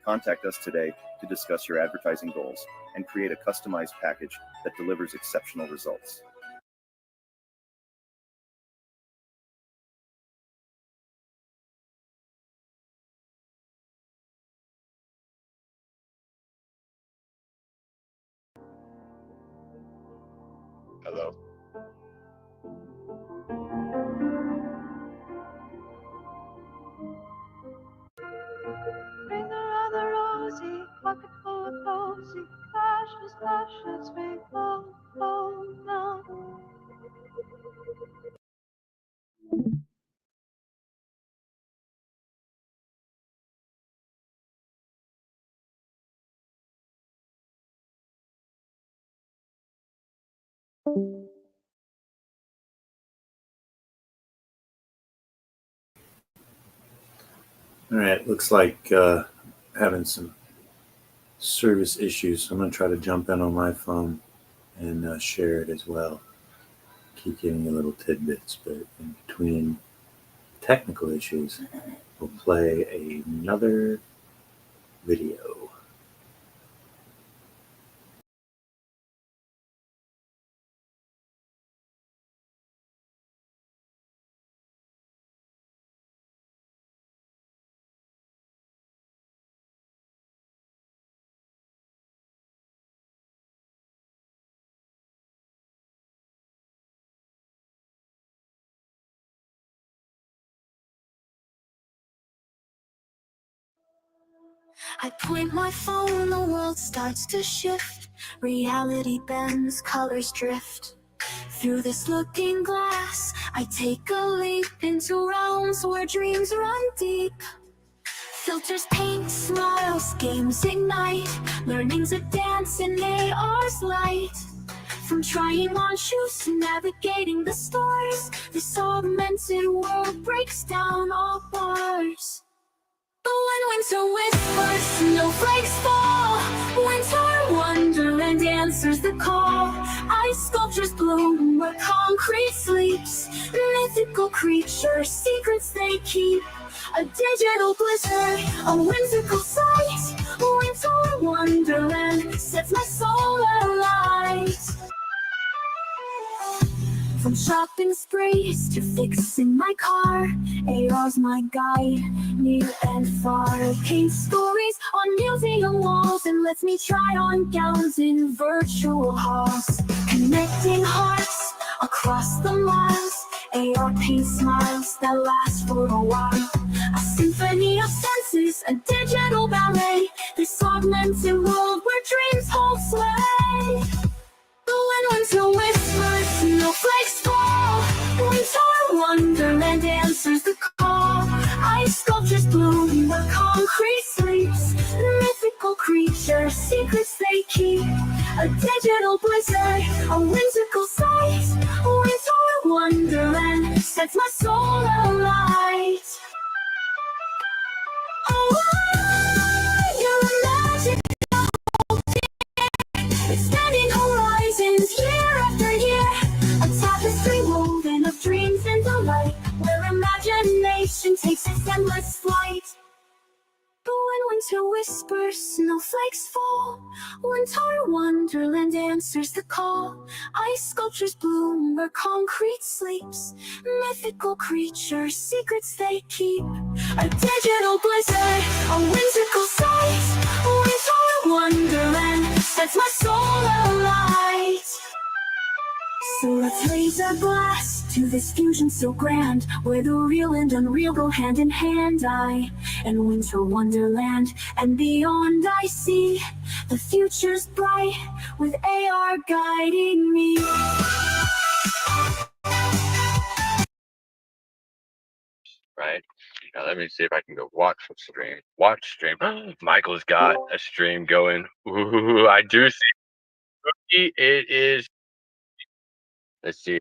Contact us today to discuss your advertising goals and create a customized package that delivers exceptional results. Hello. Ring around the rosy, pocket full of cozy, cash, let's make love, now. All right, looks like having some service issues. So I'm going to try to jump in on my phone and share it as well. Keep giving you little tidbits, but in between technical issues, we'll play another video. I point my phone, the world starts to shift. Reality bends, colors drift. Through this looking glass, I take a leap into realms where dreams run deep. Filters paint, smiles, games ignite. Learning's a dance in AR's light. From trying on shoes to navigating the stars, this augmented world breaks down all bars. But when winter whispers, snowflakes fall. Winter wonderland answers the call. Ice sculptures bloom where concrete sleeps. Mythical creatures, secrets they keep. A digital blizzard, a whimsical sight. Winter wonderland sets my soul alight. From shopping sprees to fixing my car, AR's my guide, near and far. Paint stories on museum walls and lets me try on gowns in virtual halls. Connecting hearts across the miles, AR paints smiles that last for a while. A symphony of senses, a digital ballet, this augmented world where dreams hold sway. But when winter whispers, snowflakes fall. Winter wonderland answers the call. they keep. A digital blizzard, a whimsical sight. Winter wonderland sets my soul alight. Oh, your magic, extending horizons year after year. A tapestry woven of dreams and delight, where imagination takes its endless flight. But when winter whispers, snowflakes fall, winter wonderland answers the call. Ice sculptures bloom where concrete sleeps, mythical creatures, secrets they keep. A digital blizzard, a whimsical sight, winter wonderland sets my soul alight. So let's raise a glass to this fusion so grand, where the real and unreal go hand in hand. I and winter wonderland and beyond, I see the future's bright with AR guiding me. Right. Now let me see if I can go watch the stream. Watch stream. Michael's got a stream going. Ooh, I do see it is. Let's see.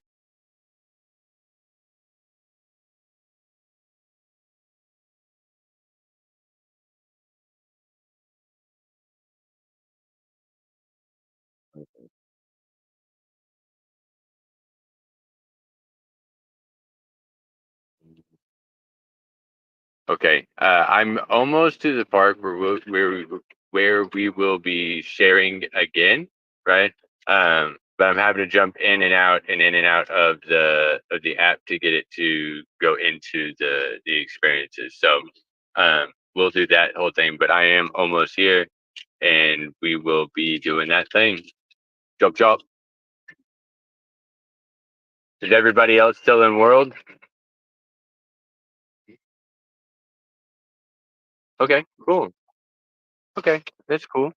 Okay, I'm almost to the part where we will be sharing again, right? But I'm having to jump in and out and in and out of the app to get it to go into the experiences. So we'll do that whole thing. But I am almost here, and we will be doing that thing. Chop chop. Is everybody else still in world? Okay, cool. Okay, that's cool.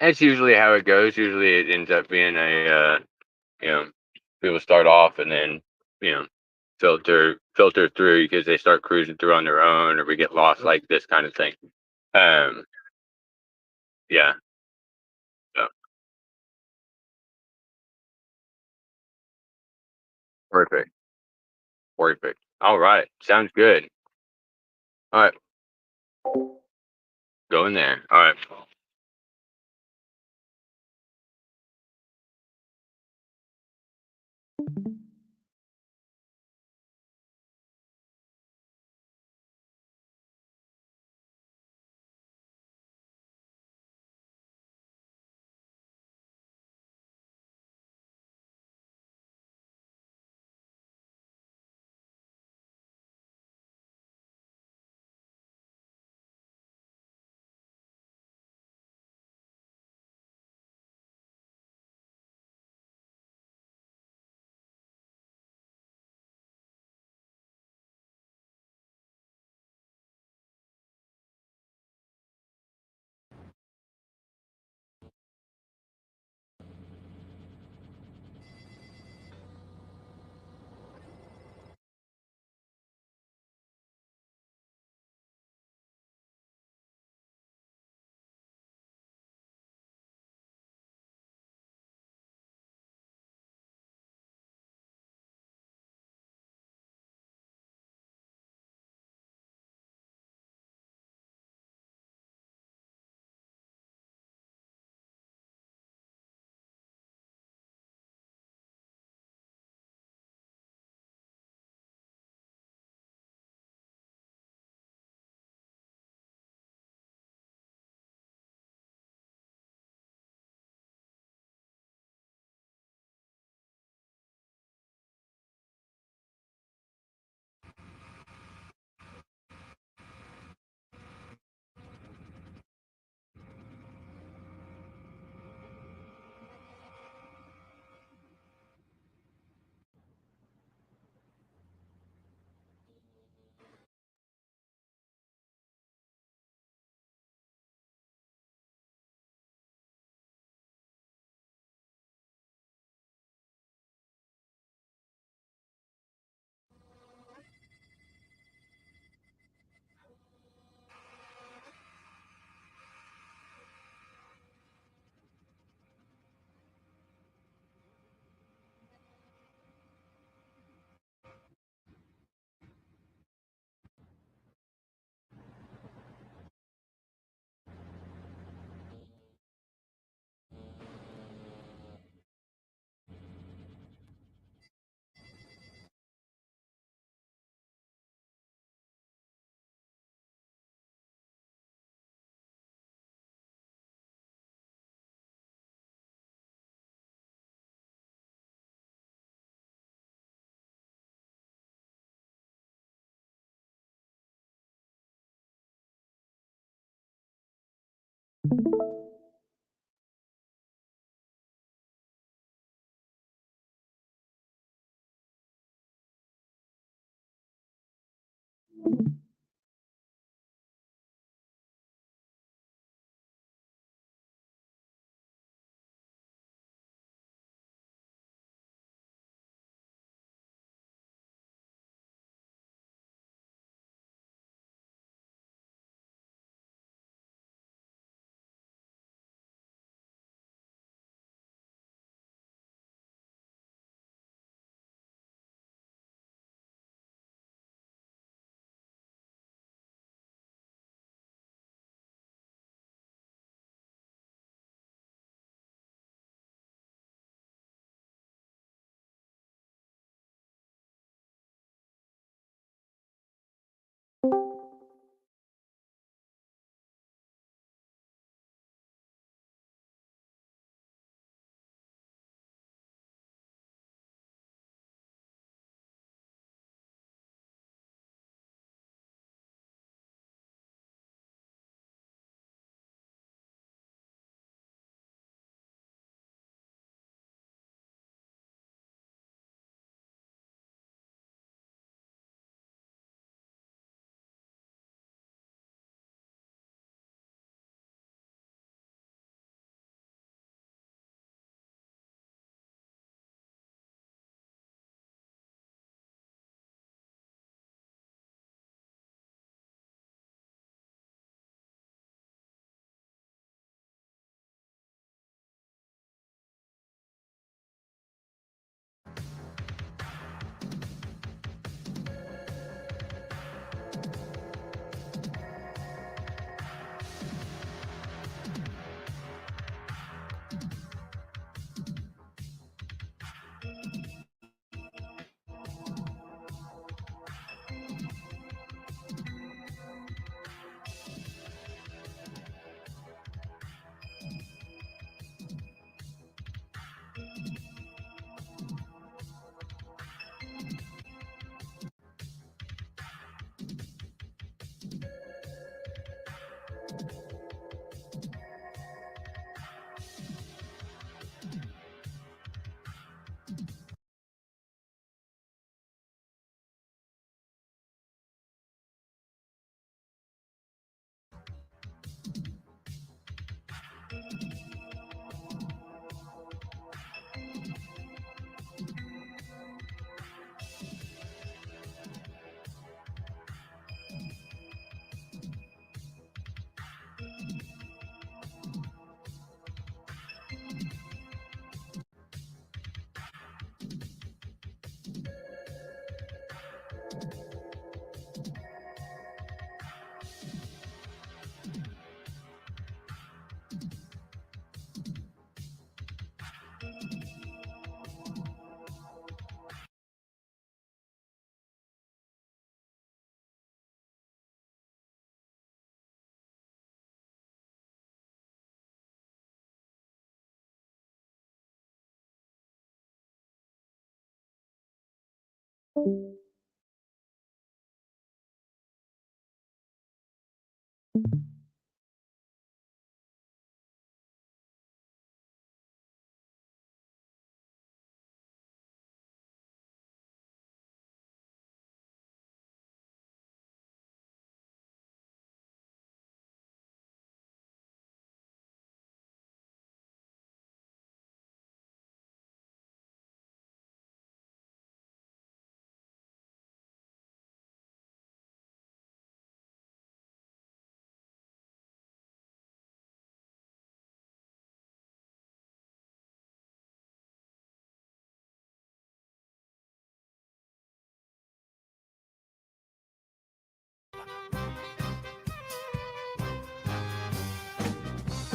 That's usually how it goes. Usually it ends up being you know, people start off and then, you know, filter through because they start cruising through on their own or we get lost like this kind of thing. Um, yeah. So, perfect. Perfect. All right. Sounds good. All right. Go in there. All right.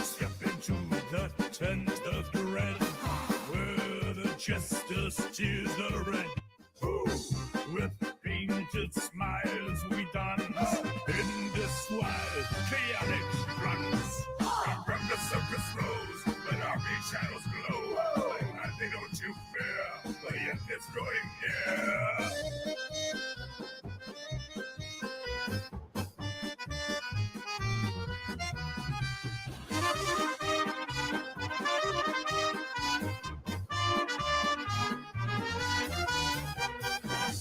Step into the tent of dread, where the jester steers the red. With painted smiles we dance in this wild, chaotic trance. From the circus rose, when army shadows glow, like nothing don't you fear, the end is drawing near.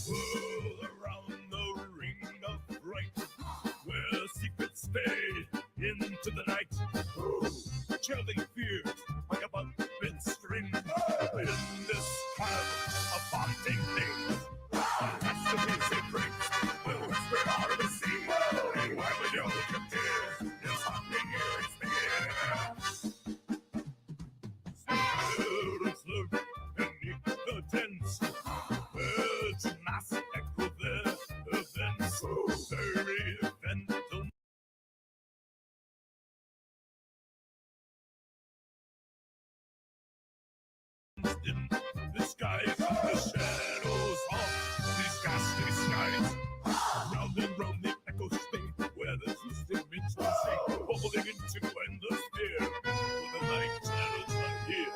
Whirl around the ring of chilling fears like a bent string. In this cloud of haunting things, catastrophes and drinks will whisper out of the sea. And while the yell of tears is haunting Eric's fear. Spirits lurk beneath the tents. Birds mass echo their events. Very eventful. In the skies, the shadows haunt these ghastly skies. Round and round the echoes spin, where the twisted winds will sing, falling into endless fear. For the night shadows are here.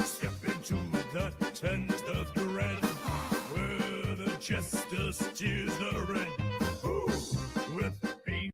Step into the tent of dread, where the jester's tears are red. With pain.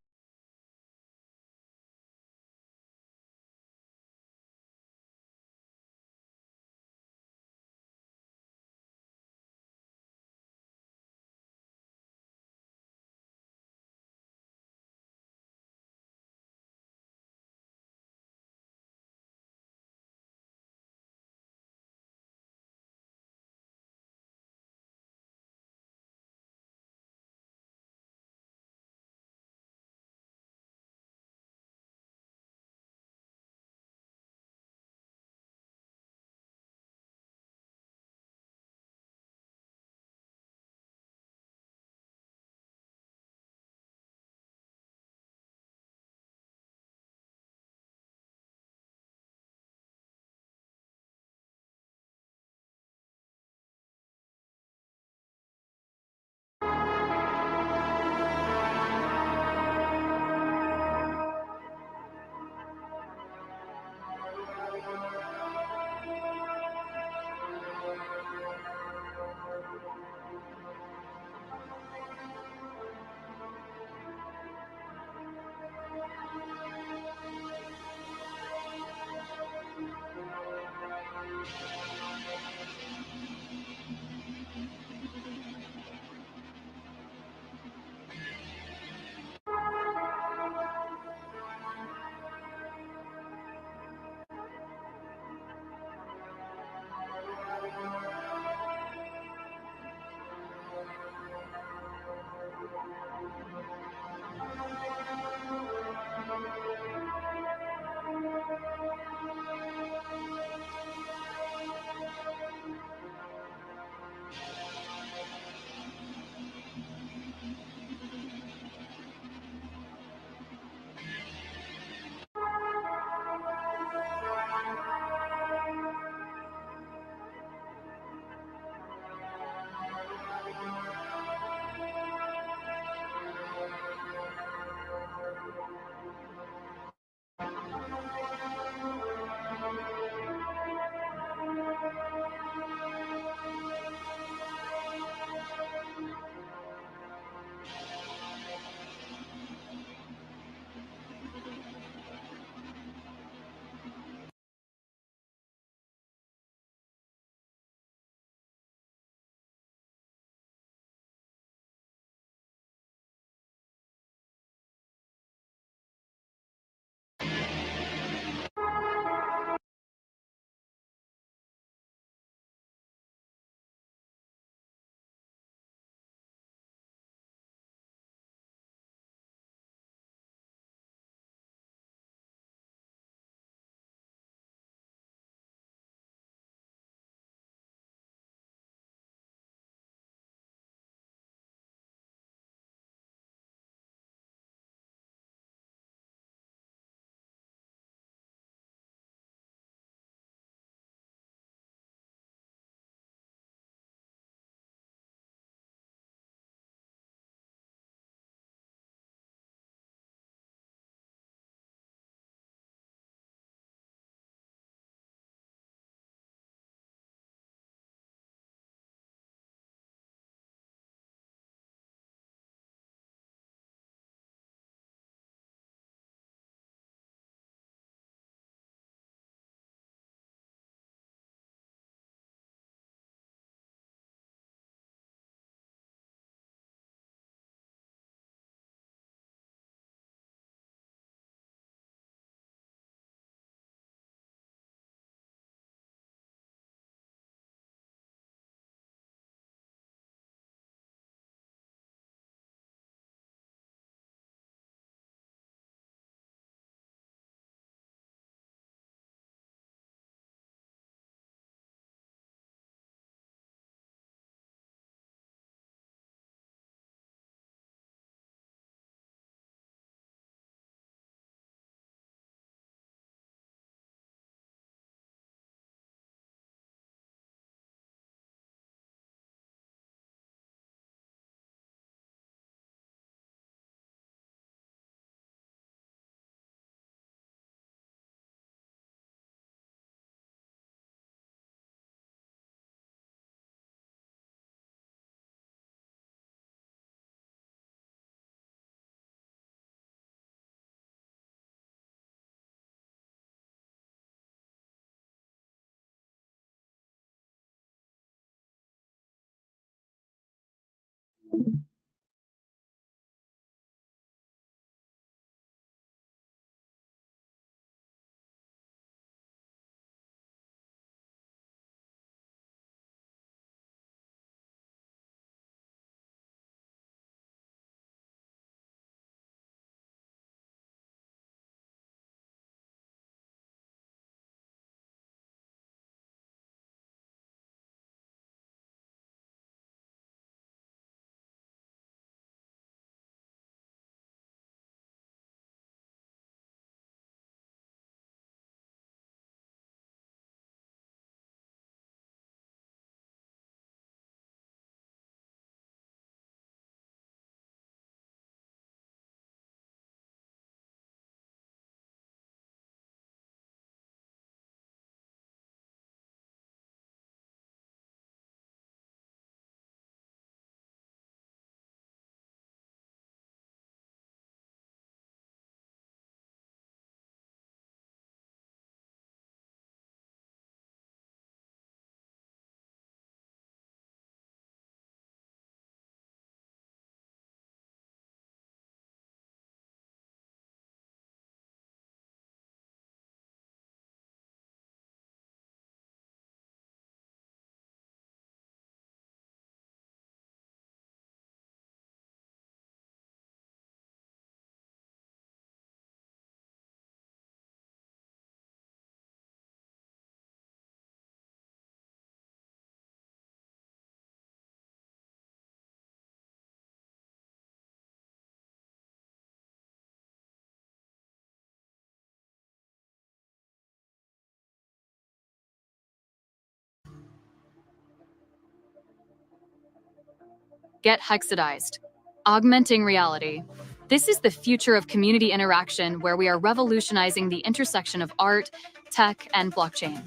Get hexadized. Augmenting reality. This is the future of community interaction where we are revolutionizing the intersection of art, tech, and blockchain.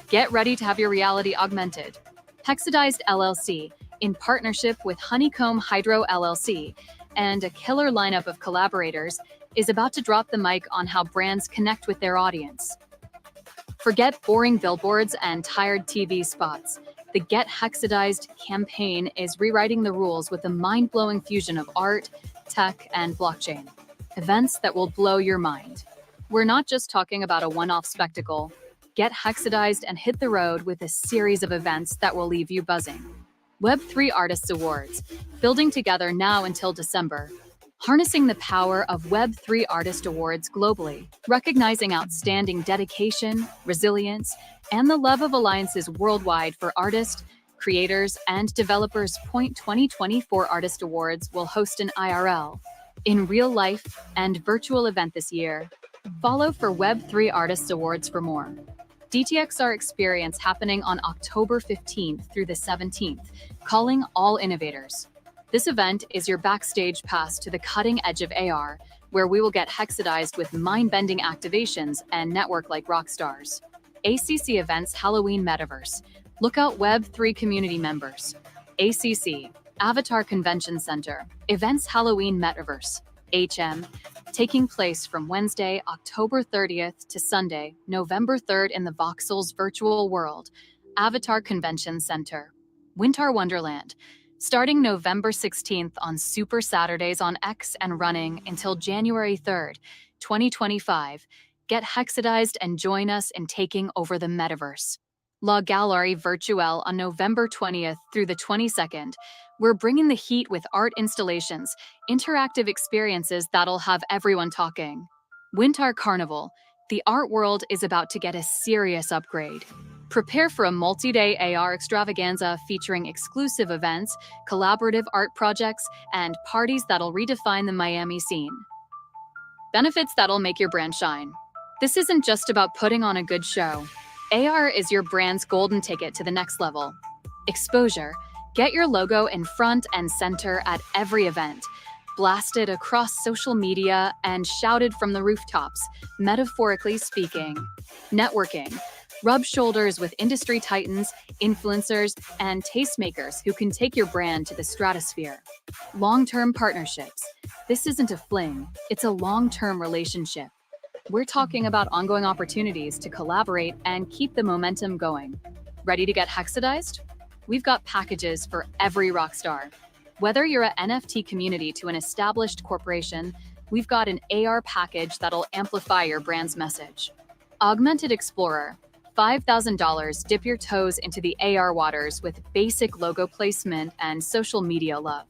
Get ready to have your reality augmented. Hexadized LLC, in partnership with Honeycomb Hydro LLC and a killer lineup of collaborators, is about to drop the mic on how brands connect with their audience. Forget boring billboards and tired TV spots. The Get Hexadized campaign is rewriting the rules with a mind-blowing fusion of art, tech, and blockchain. Events that will blow your mind. We're not just talking about a one-off spectacle. Get hexadized and hit the road with a series of events that will leave you buzzing. Web3 Artists Awards, building together now until December. Harnessing the power of Web3 Artist Awards globally, recognizing outstanding dedication, resilience, and the love of alliances worldwide for artists, creators, and developers. 2024 Artist Awards will host an IRL, in real life, and virtual event this year. Follow for Web3 Artists Awards for more. DTXR experience happening on October 15th through the 17th, calling all innovators. This event is your backstage pass to the cutting edge of AR, where we will get hexadized with mind-bending activations and network like rock stars. ACC Events Halloween Metaverse. Look out Web3 community members. ACC, Avatar Convention Center, Events Halloween Metaverse, HM, taking place from Wednesday, October 30th to Sunday, November 3rd in the Voxels virtual world. Avatar Convention Center. Winter Wonderland. Starting November 16th on SupAR Saturdays on X and running until January 3rd, 2025, get hexadized and join us in taking over the metaverse. La Galerie Virtuelle on November 20th through the 22nd. We're bringing the heat with art installations, interactive experiences that'll have everyone talking. Winter Carnival. The art world is about to get a serious upgrade. Prepare for a multi-day AR extravaganza featuring exclusive events, collaborative art projects, and parties that'll redefine the Miami scene. Benefits that'll make your brand shine. This isn't just about putting on a good show. AR is your brand's golden ticket to the next level. Exposure. Get your logo in front and center at every event. Blasted across social media and shouted from the rooftops, metaphorically speaking. Networking. Rub shoulders with industry titans, influencers, and tastemakers who can take your brand to the stratosphere. Long-term partnerships. This isn't a fling, it's a long-term relationship. We're talking about ongoing opportunities to collaborate and keep the momentum going. Ready to get hexadized? We've got packages for every rock star. Whether you're an NFT community to an established corporation, we've got an AR package that'll amplify your brand's message. Augmented Explorer, $5,000, dip your toes into the AR waters with basic logo placement and social media love.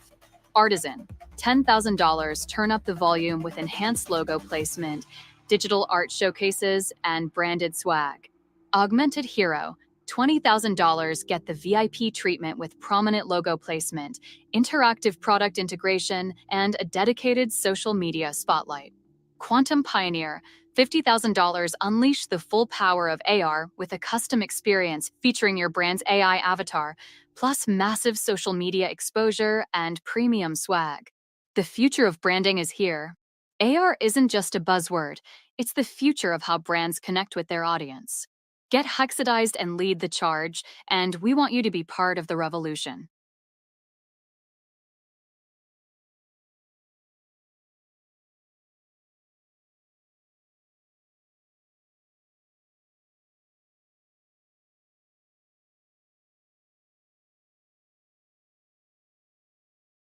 Artisan, $10,000, turn up the volume with enhanced logo placement, digital art showcases, and branded swag. Augmented Hero, $20,000, get the VIP treatment with prominent logo placement, interactive product integration, and a dedicated social media spotlight. Quantum Pioneer, $50,000, unleash the full power of AR with a custom experience featuring your brand's AI avatar, plus massive social media exposure and premium swag. The future of branding is here. AR isn't just a buzzword, it's the future of how brands connect with their audience. Get hexadized and lead the charge, and we want you to be part of the revolution.